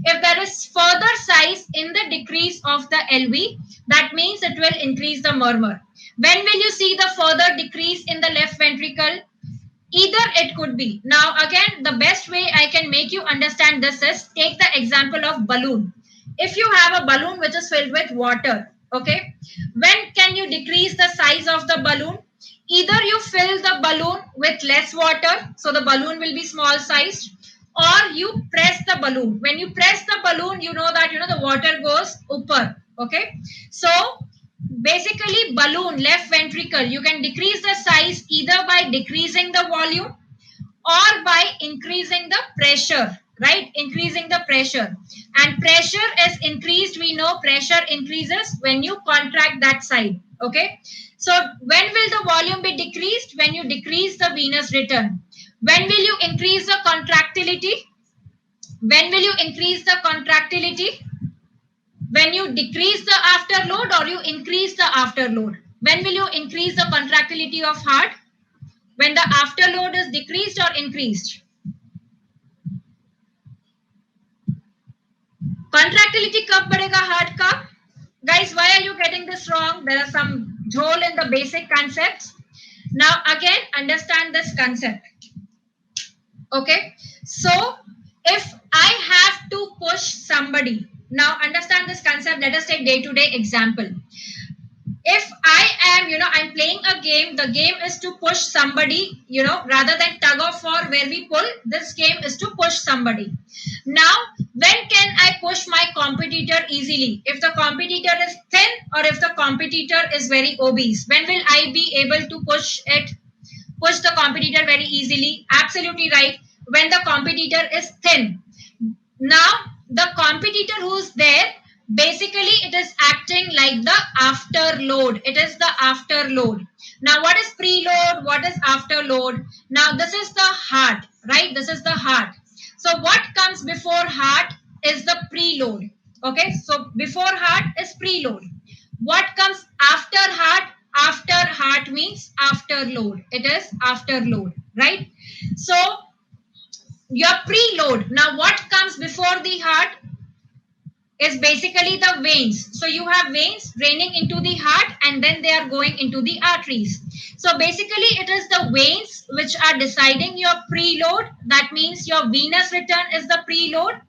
[SPEAKER 1] If there is further size in the decrease of the LV, that means it will increase the murmur. When will you see the further decrease in the left ventricle? Either it could be. Now again, the best way I can make you understand this is, take the example of balloon. If you have a balloon which is filled with water, okay, when can you decrease the size of the balloon? Either you fill the balloon with less water, so the balloon will be small sized, or you press the balloon. When you press the balloon, you know that the water goes upper. Okay, so basically balloon, left ventricle, you can decrease the size either by decreasing the volume or by increasing the pressure. right? Increasing the pressure. And pressure is increased. We know pressure increases when you contract that side. Okay. So when will the volume be decreased? When you decrease the venous return. When will you increase the contractility? When will you increase the contractility? When you decrease the afterload or you increase the afterload? When will you increase the contractility of heart? When the afterload is decreased or increased? Contractility कब बढ़ेगा heart का? Guys, why are you getting this wrong? There are some hole in the basic concepts. Now again, understand this concept. Okay, so if I have to push somebody, now understand this concept. Let us take day-to-day example. If I am, I'm playing a game, the game is to push somebody, rather than tug of war where we pull, this game is to push somebody. Now, when can I push my competitor easily? If the competitor is thin or if the competitor is very obese, when will I be able to push the competitor very easily? Absolutely right. When the competitor is thin. Now, the competitor who's there, basically it is acting like the afterload. It is the afterload. Now, what is preload? What is afterload? Now, this is the heart, right? This is the heart. So, what comes before heart is the preload. Okay, so before heart is preload. What comes after heart? After heart means afterload. It is afterload, right? So, your preload. Now, what comes before the heart is basically the veins. So, you have veins draining into the heart and then they are going into the arteries. So, basically, it is the veins which are deciding your preload. That means your venous return is the preload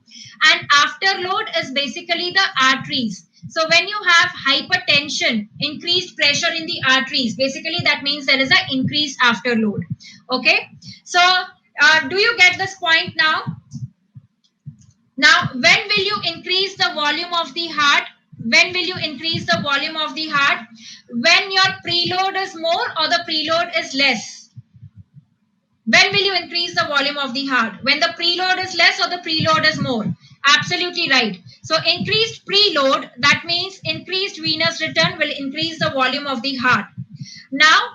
[SPEAKER 1] and afterload is basically the arteries. So, when you have hypertension, increased pressure in the arteries, basically that means there is an increased afterload. Okay. So, do you get this point now? Now, when will you increase the volume of the heart? When will you increase the volume of the heart? When your preload is more or the preload is less? When will you increase the volume of the heart? When the preload is less or the preload is more? Absolutely right. So, increased preload, that means increased venous return will increase the volume of the heart. Now,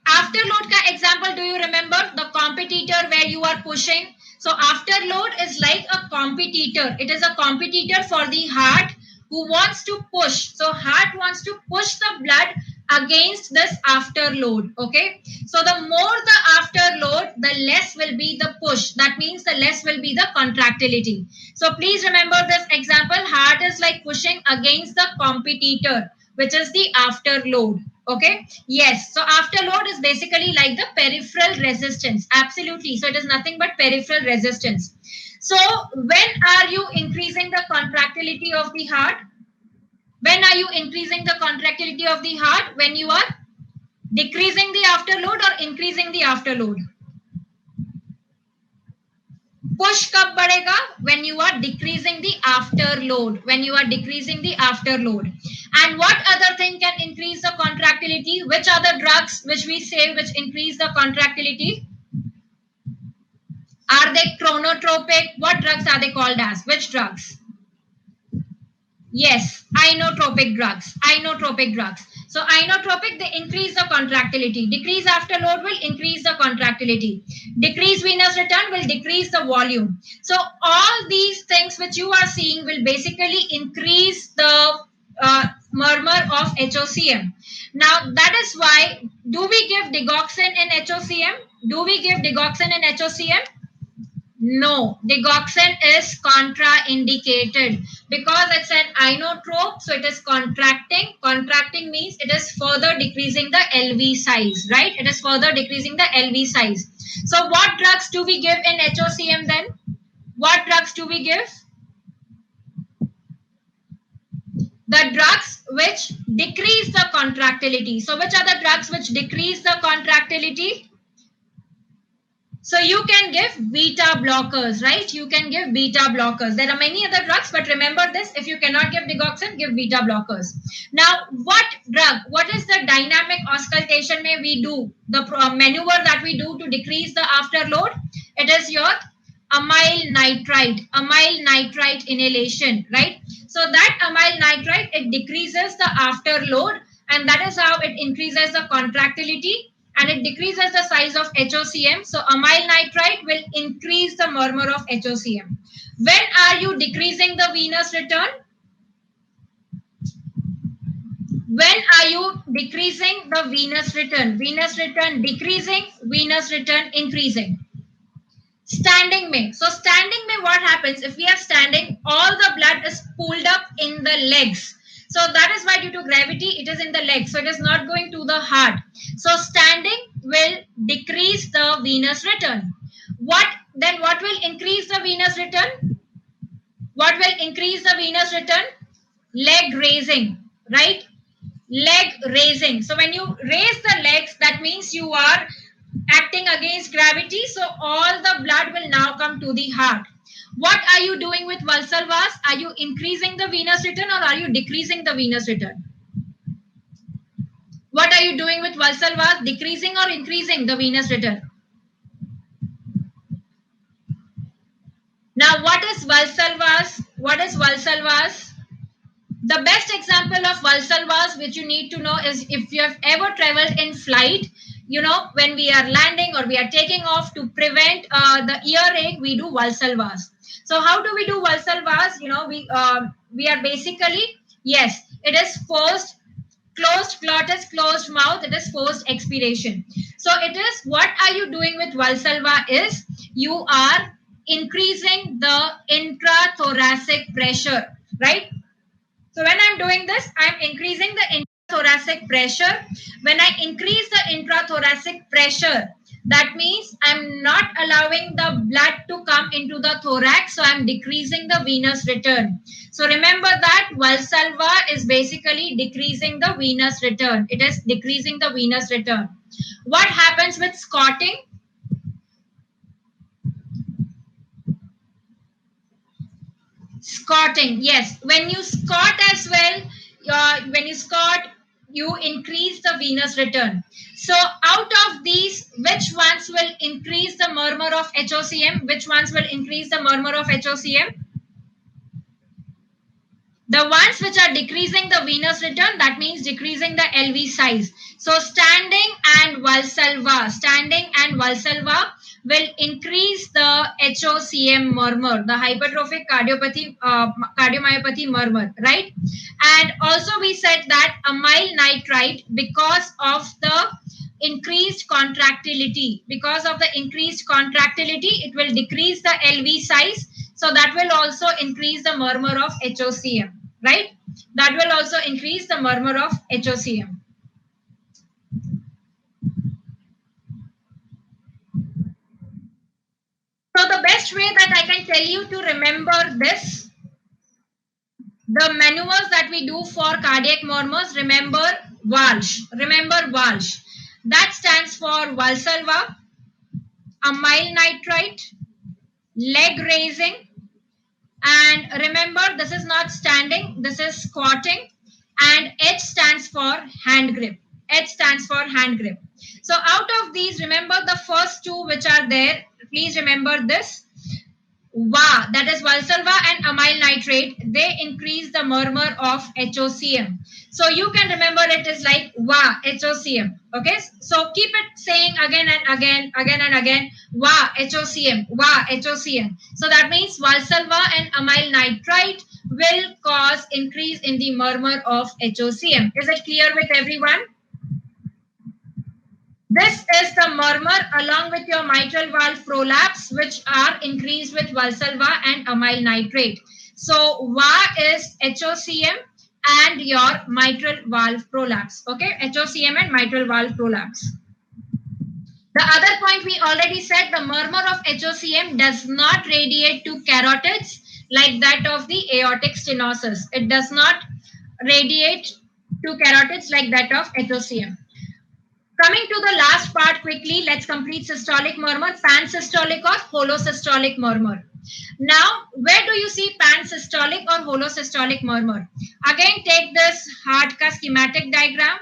[SPEAKER 1] afterload ka example, do you remember? The competitor where you are pushing. So, afterload is like a competitor. It is a competitor for the heart who wants to push. So, heart wants to push the blood against this afterload. Okay. So, the more the afterload, the less will be the push. That means the less will be the contractility. So, please remember this example. Heart is like pushing against the competitor, which is the afterload. Okay. Yes. So, afterload is basically like the peripheral resistance. Absolutely. So, it is nothing but peripheral resistance. So, when are you increasing the contractility of the heart? When are you increasing the contractility of the heart? When you are decreasing the afterload or increasing the afterload? Push kab badega? When you are decreasing the afterload. When you are decreasing the afterload. And what other thing can increase the contractility? Which are the drugs which we say which increase the contractility? Are they chronotropic? What drugs are they called as? Which drugs? Yes, inotropic drugs. Inotropic drugs. So, inotropic, they increase the contractility. Decrease afterload will increase the contractility. Decrease venous return will decrease the volume. So, all these things which you are seeing will basically increase the murmur of HOCM. Now, that is why, do we give digoxin in HOCM? Do we give digoxin in HOCM? No, digoxin is contraindicated because it's an inotrope, so it is contracting. Contracting means it is further decreasing the LV size, right? It is further decreasing the LV size. So, what drugs do we give in HOCM then? What drugs do we give? The drugs which decrease the contractility. So, which are the drugs which decrease the contractility? So, you can give beta blockers, right? You can give beta blockers. There are many other drugs, but remember this, if you cannot give digoxin, give beta blockers. Now, what drug, what is the dynamic auscultation may we do? The maneuver that we do to decrease the afterload? It is your amyl nitrite inhalation, right? So that amyl nitrite, it decreases the afterload, and that is how it increases the contractility and it decreases the size of HOCM. So amyl nitrite will increase the murmur of HOCM. When are you decreasing the venous return? When are you decreasing the venous return? Venous return decreasing, venous return increasing. Standing may. So standing may, what happens? If we are standing, all the blood is pulled up in the legs. So that is why due to gravity, it is in the legs. So it is not going to the heart. So standing will decrease the venous return. What will increase the venous return? What will increase the venous return? Leg raising, right? Leg raising. So when you raise the legs, that means you are acting against gravity. So all the blood will now come to the heart. What are you doing with Valsalvas? Are you increasing the venous return or are you decreasing the venous return? What are you doing with Valsalvas? Decreasing or increasing the venous return? Now, what is Valsalvas? What is Valsalvas? The best example of Valsalvas which you need to know is if you have ever traveled in flight, you know, when we are landing or we are taking off, to prevent the earache, we do Valsalvas. So how do we do Valsalvas? You know, we are basically, yes, it is forced, closed glottis, closed mouth, it is forced expiration. So it is, what are you doing with Valsalva is, you are increasing the intrathoracic pressure, right? So when I'm doing this, I'm increasing the intrathoracic pressure. When I increase the intrathoracic pressure, that means I'm not allowing the blood to come into the thorax. So I'm decreasing the venous return. So remember that Valsalva is basically decreasing the venous return. It is decreasing the venous return. What happens with squatting? Squatting, yes. When you squat as well, when you squat, you increase the venous return. So out of these, which ones will increase the murmur of HOCM? Which ones will increase the murmur of HOCM? The ones which are decreasing the venous return, that means decreasing the LV size. So standing and Valsalva will increase the HOCM murmur, the hypertrophic cardiomyopathy murmur, right? And also we said that amyl nitrite, because of the increased contractility, it will decrease the LV size. So that will also increase the murmur of HOCM, right? That will also increase the murmur of HOCM. So the best way that I can tell you to remember this, the maneuvers that we do for cardiac murmurs, remember Walsh. That stands for Valsalva, amyl nitrite, leg raising, and remember this is not standing, this is squatting, and H stands for hand grip. So out of these, remember the first two which are there. Please remember this. VA, that is Valsalva and amyl nitrate, they increase the murmur of HOCM. So you can remember it is like VA, HOCM. Okay, so keep it saying again and again, VA, HOCM, VA, HOCM. So that means Valsalva and amyl nitrite will cause increase in the murmur of HOCM. Is it clear with everyone? This is the murmur along with your mitral valve prolapse, which are increased with Valsalva and amyl nitrate. So VA is HOCM and your mitral valve prolapse. Okay, HOCM and mitral valve prolapse. The other point we already said, the murmur of HOCM does not radiate to carotids like that of the aortic stenosis. It does not radiate to carotids like that of HOCM. Coming to the last part quickly, let's complete systolic murmur, pansystolic or holosystolic murmur. Now, where do you see pansystolic or holosystolic murmur? Again, take this heart ka schematic diagram.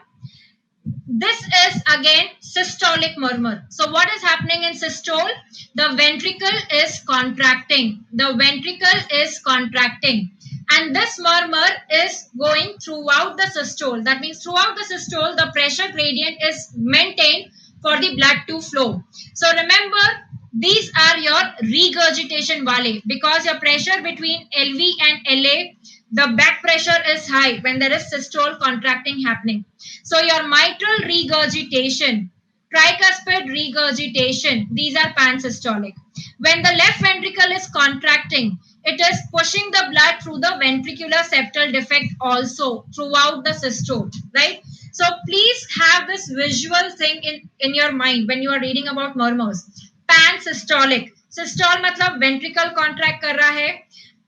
[SPEAKER 1] This is again systolic murmur. So what is happening in systole? The ventricle is contracting. The ventricle is contracting. And this murmur is going throughout the systole. That means throughout the systole, the pressure gradient is maintained for the blood to flow. So remember, these are your regurgitation wale, because your pressure between LV and LA, the back pressure is high when there is systole contracting happening. So your mitral regurgitation, tricuspid regurgitation, these are pansystolic. When the left ventricle is contracting, it is pushing the blood through the ventricular septal defect also throughout the systole, right? So please have this visual thing in your mind when you are reading about murmurs. Pansystolic. Systole matlab ventricle contract kar raha hai.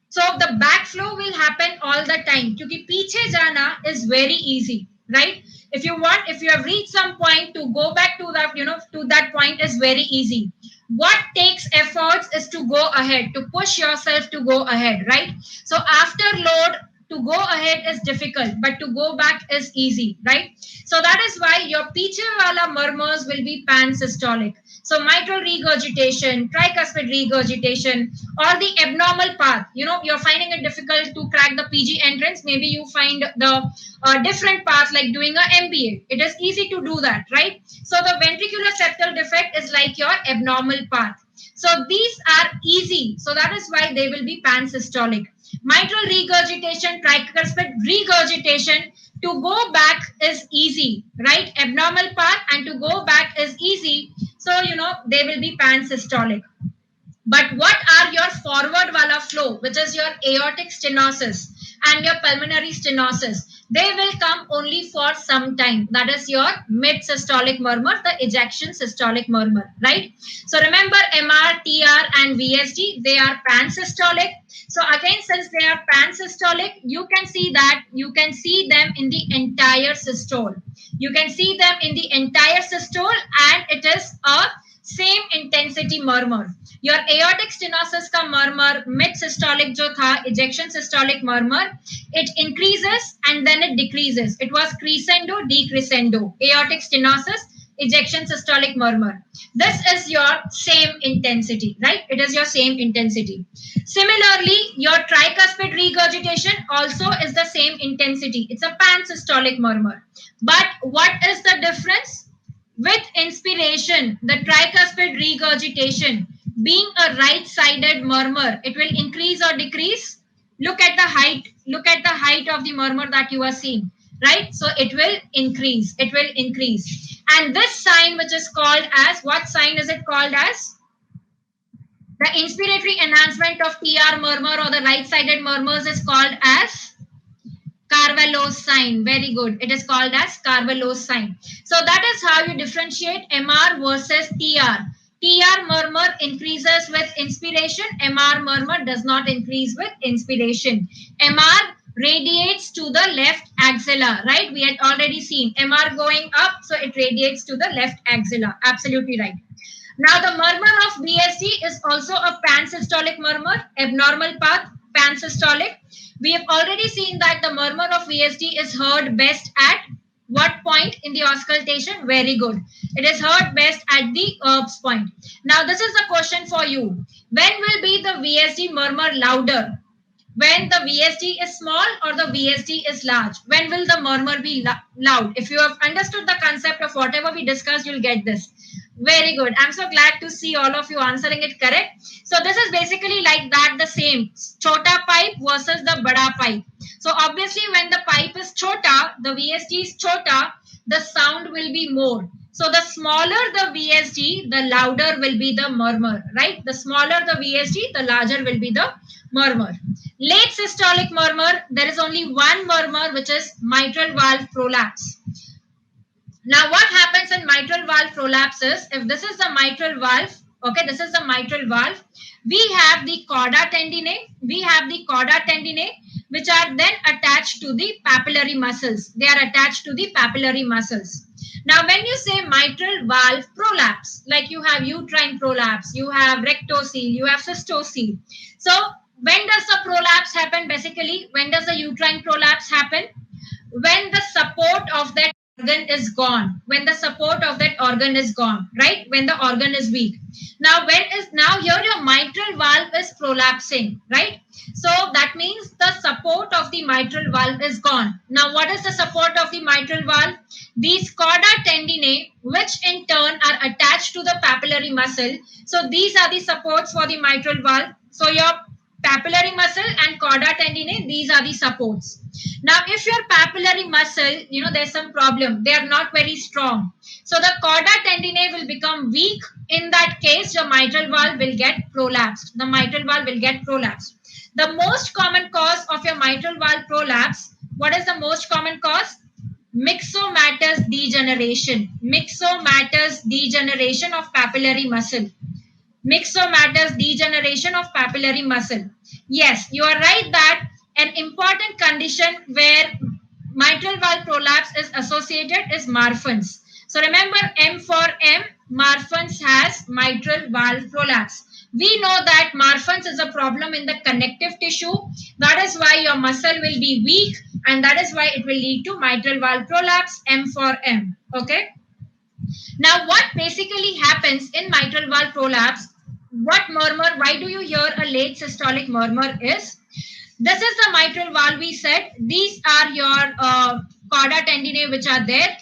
[SPEAKER 1] So the backflow will happen all the time. Because पीछे जाना is very easy, right? If you have reached some point, to go back to that, to that point is very easy. What takes efforts is to go ahead, to push yourself to go ahead, right? So after load, to go ahead is difficult, but to go back is easy, right? So that is why your piche wala murmurs will be pansystolic. So mitral regurgitation, tricuspid regurgitation, or the abnormal path. You're finding it difficult to crack the PG entrance. Maybe you find the different path like doing a MBA. It is easy to do that, right? So the ventricular septal defect is like your abnormal path. So these are easy. So that is why they will be pansystolic. Mitral regurgitation, tricuspid regurgitation, to go back is easy, right? Abnormal path and to go back is easy. So, they will be pansystolic. But what are your forward wala flow, which is your aortic stenosis and your pulmonary stenosis? They will come only for some time. That is your mid-systolic murmur, the ejection systolic murmur, right? So remember, MR, TR and VSD, they are pansystolic. So again, since they are pansystolic, you can see them in the entire systole. You can see them in the entire systole, and it is a same intensity murmur. Your aortic stenosis ka murmur, mid systolic jo tha, ejection systolic murmur, it increases and then it decreases. It was crescendo, decrescendo. Aortic stenosis, ejection systolic murmur. This is your same intensity, right? It is your same intensity. Similarly, your tricuspid regurgitation also is the same intensity. It's a pansystolic murmur. But what is the difference? With inspiration, the tricuspid regurgitation, being a right-sided murmur, it will increase or decrease. Look at the height. Look at the height of the murmur that you are seeing, right? So it will increase. It will increase. And this sign, which is called as, what sign is it called as? The inspiratory enhancement of TR murmur or the right-sided murmurs is called as Carvalho's sign. Very good. It is called as Carvalho's sign. So that is how you differentiate MR versus TR. TR murmur increases with inspiration. MR murmur does not increase with inspiration. MR radiates to the left axilla, right? We had already seen MR going up, so it radiates to the left axilla. Absolutely right. Now the murmur of VSD is also a pansystolic murmur, abnormal path, pansystolic. We have already seen that the murmur of VSD is heard best at what point in the auscultation? Very good. It is heard best at the Erb's point. Now this is the question for you. When will be the VSD murmur louder? When the VSD is small or the VSD is large? When will the murmur be loud? If you have understood the concept of whatever we discussed, you'll get this. Very good. I'm so glad to see all of you answering it correct. So this is basically like that, the same. Chota pipe versus the bada pipe. So obviously when the pipe is chota, the VSD is chota, the sound will be more. So the smaller the VSD, the louder will be the murmur, right? The smaller the VSD, the larger will be the murmur. Late systolic murmur, there is only one murmur, which is mitral valve prolapse. Now, what happens in mitral valve prolapse is, if this is the mitral valve, okay, this is the mitral valve, we have the chorda tendineae, which are then attached to the papillary muscles. They are attached to the papillary muscles. Now, when you say mitral valve prolapse, like you have uterine prolapse, you have rectocele, you have cystocele. So, when does the prolapse happen? Basically, when does the uterine prolapse happen? When the support of that organ is gone, when the support of that organ is gone, right? When the organ is weak. Now, now here your mitral valve is prolapsing, right? So that means the support of the mitral valve is gone. Now, what is the support of the mitral valve? These chorda tendineae, which in turn are attached to the papillary muscle. So these are the supports for the mitral valve. So your papillary muscle and chorda tendineae, these are the supports. Now, if your papillary muscle, there's some problem, they are not very strong. So the chorda tendineae will become weak. In that case, your mitral valve will get prolapsed. The mitral valve will get prolapsed. The most common cause of your mitral valve prolapse, what is the most common cause? Myxomatous degeneration. Myxomatous degeneration of papillary muscle. Myxomatous degeneration of papillary muscle. Yes, you are right that an important condition where mitral valve prolapse is associated is Marfan's. So remember, M for M, Marfan's has mitral valve prolapse. We know that Marfan's is a problem in the connective tissue. That is why your muscle will be weak, and that is why it will lead to mitral valve prolapse, M for M. Okay. Now, what basically happens in mitral valve prolapse? What murmur? Why do you hear a late systolic murmur is? This is the mitral valve we said. These are your chorda tendineae which are there.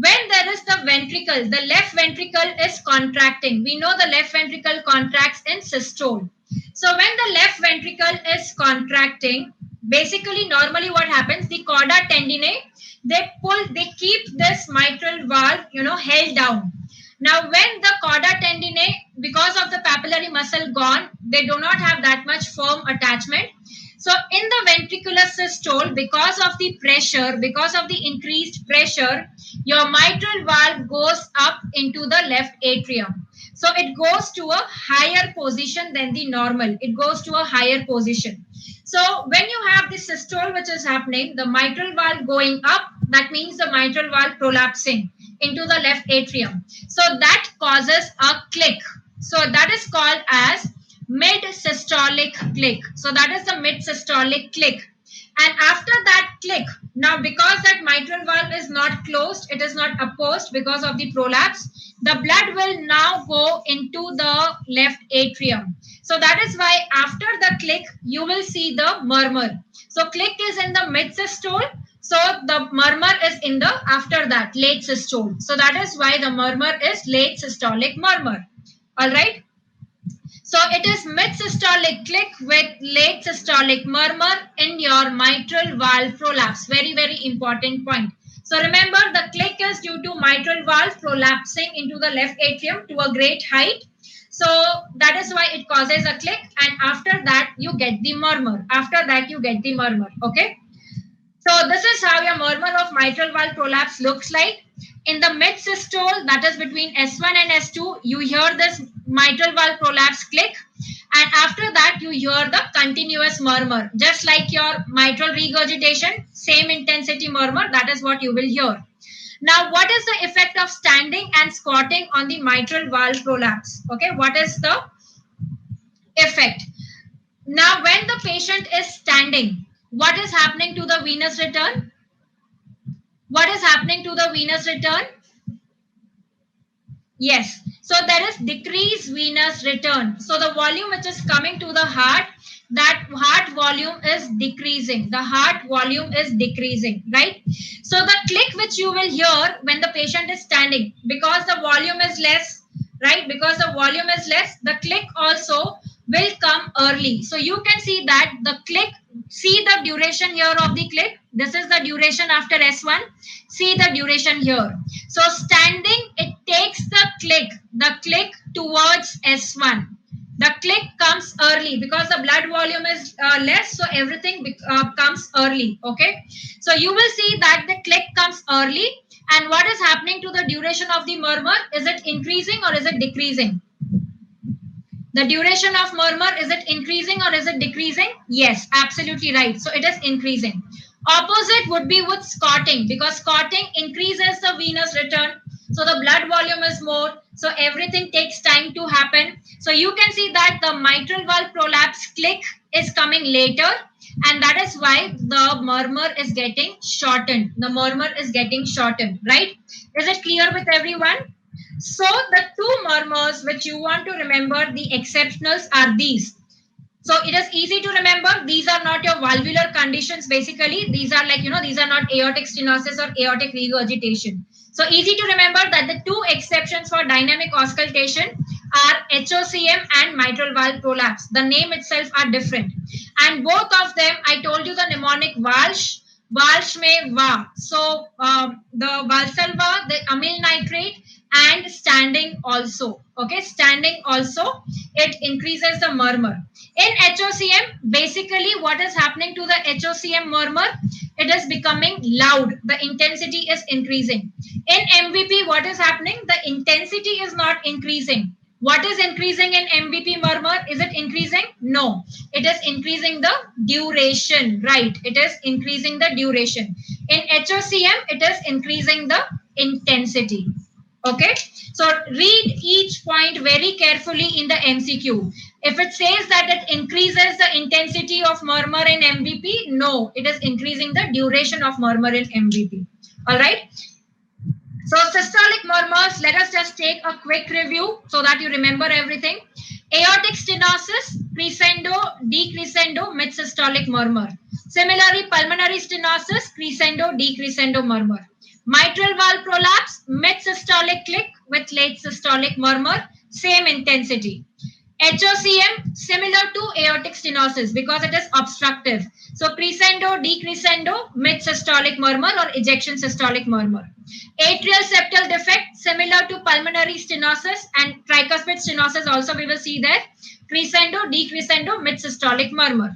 [SPEAKER 1] When there is the ventricle, the left ventricle is contracting. We know the left ventricle contracts in systole. So when the left ventricle is contracting, basically normally what happens, the chorda tendineae, they keep this mitral valve, held down. Now when the chorda tendineae, because of the papillary muscle gone, they do not have that much firm attachment. So in the ventricular systole, because of the pressure, because of the increased pressure, your mitral valve goes up into the left atrium. So it goes to a higher position than the normal. It goes to a higher position. So when you have the systole which is happening, the mitral valve going up, that means the mitral valve prolapsing into the left atrium. So that causes a click. So that is called as mid-systolic click. So that is the mid-systolic click. And after that click, now because that mitral valve is not closed, it is not opposed because of the prolapse, the blood will now go into the left atrium. So that is why after the click, you will see the murmur. So click is in the mid-systole. So the murmur is in the, after that, late systole. So that is why the murmur is late systolic murmur. All right. So it is mid-systolic click with late systolic murmur in your mitral valve prolapse. Very, very important point. So remember, the click is due to mitral valve prolapsing into the left atrium to a great height. So that is why it causes a click, and after that you get the murmur. After that you get the murmur. Okay. So this is how your murmur of mitral valve prolapse looks like. In the mid-systole, that is between S1 and S2, you hear this mitral valve prolapse click, and after that you hear the continuous murmur. Just like your mitral regurgitation, same intensity murmur, that is what you will hear. Now, what is the effect of standing and squatting on the mitral valve prolapse? Okay, what is the effect? Now, when the patient is standing, what is happening to the venous return? What is happening to the venous return? Yes. So there is decreased venous return. So the volume which is coming to the heart, that heart volume is decreasing. The heart volume is decreasing, right? So the click which you will hear when the patient is standing, because the volume is less, right? Because the volume is less, the click also will come early. So you can see that the click, see the duration here of the click. This is the duration after S1. See the duration here. So standing, it takes the click towards S1. The click comes early because the blood volume is less, so everything comes early. Okay. So you will see that the click comes early. And what is happening to the duration of the murmur? Is it increasing or is it decreasing? The duration of murmur, is it increasing or is it decreasing? Yes, absolutely right. So it is increasing. Opposite would be with squatting, because squatting increases the venous return. So the blood volume is more. So everything takes time to happen. So you can see that the mitral valve prolapse click is coming later. and that is why the murmur is getting shortened. The murmur is getting shortened, right? Is it clear with everyone? So the two murmurs which you want to remember, the exceptionals are these. So it is easy to remember. These are not your valvular conditions. Basically, these are like, these are not aortic stenosis or aortic regurgitation. So easy to remember that the two exceptions for dynamic auscultation are HOCM and mitral valve prolapse. The name itself are different. And both of them, I told you the mnemonic Walsh, Walsh mein va. So the Valsalva, the amyl nitrate, and standing also. Okay, standing also, it increases the murmur. In HOCM, basically what is happening to the HOCM murmur? It is becoming loud. The intensity is increasing. In MVP, what is happening? The intensity is not increasing. What is increasing in MVP murmur? Is it increasing? No. It is increasing the duration, right? It is increasing the duration. In HOCM, it is increasing the intensity. Okay, so read each point very carefully in the MCQ. If it says that it increases the intensity of murmur in MVP, no, it is increasing the duration of murmur in MVP. All right. So systolic murmurs, let us just take a quick review so that you remember everything. Aortic stenosis, crescendo, decrescendo, mid-systolic murmur. Similarly, pulmonary stenosis, crescendo, decrescendo murmur. Mitral valve prolapse, mid-systolic click with late systolic murmur, same intensity. HOCM, similar to aortic stenosis because it is obstructive. So crescendo, decrescendo, mid-systolic murmur or ejection systolic murmur. Atrial septal defect, similar to pulmonary stenosis and tricuspid stenosis also we will see there. Crescendo, decrescendo, mid-systolic murmur.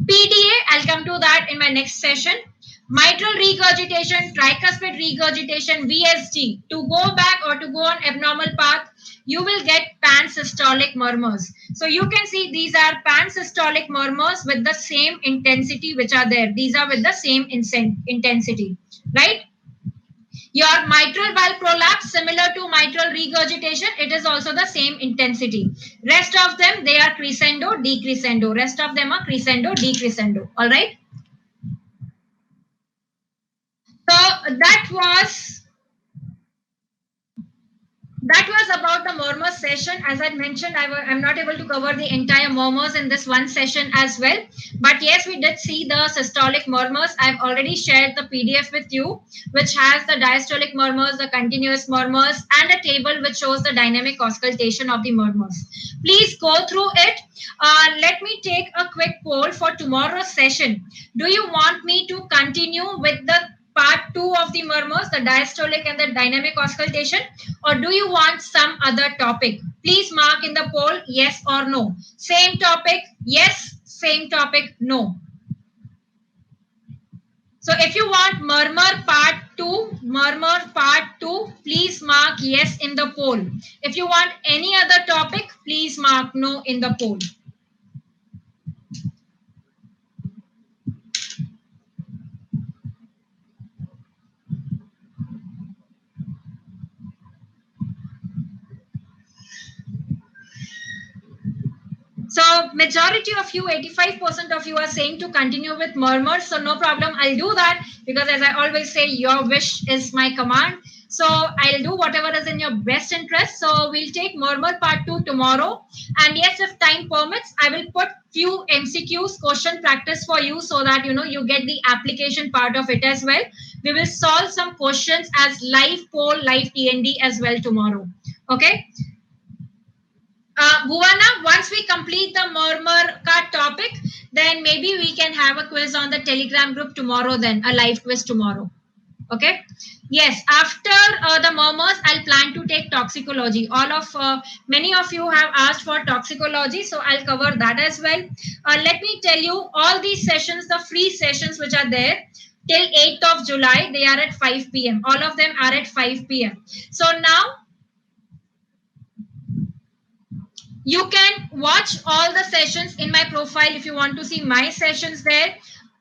[SPEAKER 1] PDA, I'll come to that in my next session. Mitral regurgitation, tricuspid regurgitation, VSG. To go back or to go on abnormal path, you will get pansystolic murmurs. So you can see these are pansystolic murmurs with the same intensity which are there. These are with the same intensity, right? Your mitral valve prolapse, similar to mitral regurgitation, it is also the same intensity. Rest of them, they are crescendo, decrescendo. Rest of them are crescendo, decrescendo. All right. So that was about the murmurs session. As I mentioned, I'm not able to cover the entire murmurs in this one session as well. But yes, we did see the systolic murmurs. I've already shared the PDF with you, which has the diastolic murmurs, the continuous murmurs, and a table which shows the dynamic auscultation of the murmurs. Please go through it. Let me take a quick poll for tomorrow's session. Do you want me to continue with the part 2 of the murmurs, the diastolic and the dynamic auscultation, or do you want some other topic? Please mark in the poll yes or no. Same topic, yes. Same topic, no. So if you want murmur part 2, please mark yes in the poll. If you want any other topic, please mark no in the poll. So majority of you, 85% of you are saying to continue with murmurs. So no problem. I'll do that because as I always say, your wish is my command. So I'll do whatever is in your best interest. So we'll take murmur part 2 tomorrow. And yes, if time permits, I will put few MCQs, question practice for you so that, you get the application part of it as well. We will solve some questions as live poll, live TND as well tomorrow. Okay. Bhuvana, once we complete the murmur card topic, then maybe we can have a quiz on the Telegram group tomorrow, then a live quiz tomorrow. Okay. Yes, after the murmurs, I'll plan to take toxicology. Many of you have asked for toxicology, so I'll cover that as well. Let me tell you, all these sessions, the free sessions which are there, till 8th of July, they are at 5 p.m. All of them are at 5 p.m. So now, you can watch all the sessions in my profile if you want to see my sessions there.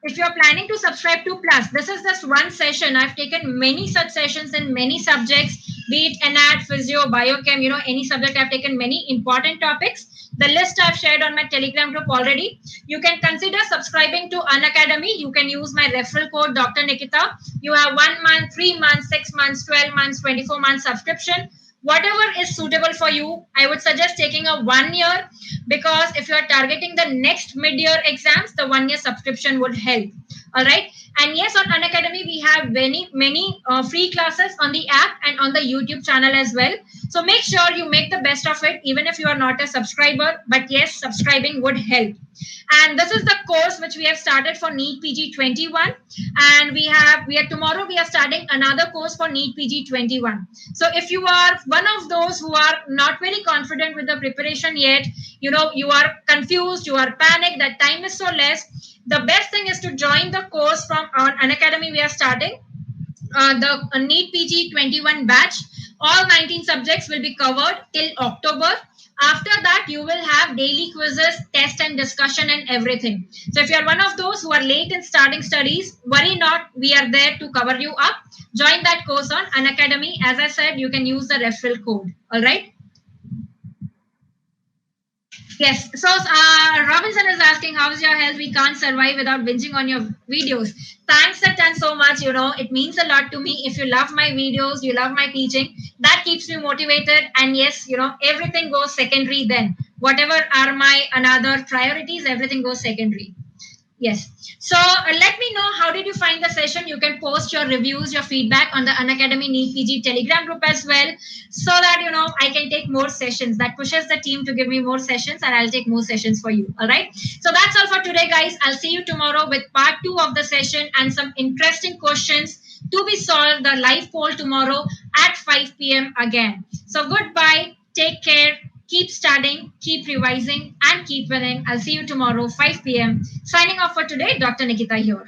[SPEAKER 1] If you're planning to subscribe to Plus, this is just one session. I've taken many such sessions in many subjects, be it anat, physio, biochem, any subject. I've taken many important topics. The list I've shared on my Telegram group already. You can consider subscribing to Unacademy. You can use my referral code Dr. Nikita. You have 1 month, 3 months, 6 months, 12 months, 24 months subscription. Whatever is suitable for you, I would suggest taking a 1 year, because if you are targeting the next mid-year exams, the 1 year subscription would help. All right. And yes, on Unacademy, we have many free classes on the app and on the YouTube channel as well. So make sure you make the best of it, even if you are not a subscriber. But yes, subscribing would help. And this is the course which we have started for NEET PG 21. And tomorrow we are starting another course for NEET PG 21. So if you are one of those who are not very confident with the preparation yet, you are confused, you are panicked, that time is so less, the best thing is to join the course from our Unacademy. We are starting the NEET PG 21 batch. All 19 subjects will be covered till October. After that, you will have daily quizzes, test and discussion and everything. So if you are one of those who are late in starting studies, worry not. We are there to cover you up. Join that course on Unacademy. As I said, you can use the referral code. All right. Yes. So Robinson is asking, how's your health? We can't survive without binging on your videos. Thanks a ton so much. It means a lot to me. If you love my videos, you love my teaching, that keeps me motivated. And yes, everything goes secondary then. Whatever are my another priorities, everything goes secondary. Yes. So let me know, how did you find the session? You can post your reviews, your feedback on the Unacademy NEET PG Telegram group as well, so that I can take more sessions. That pushes the team to give me more sessions, and I'll take more sessions for you. All right. So that's all for today, guys. I'll see you tomorrow with part 2 of the session and some interesting questions to be solved. The live poll tomorrow at 5 p.m. again. So goodbye. Take care. Keep studying, keep revising, and keep winning. I'll see you tomorrow, 5 p.m. Signing off for today, Dr. Nikita here.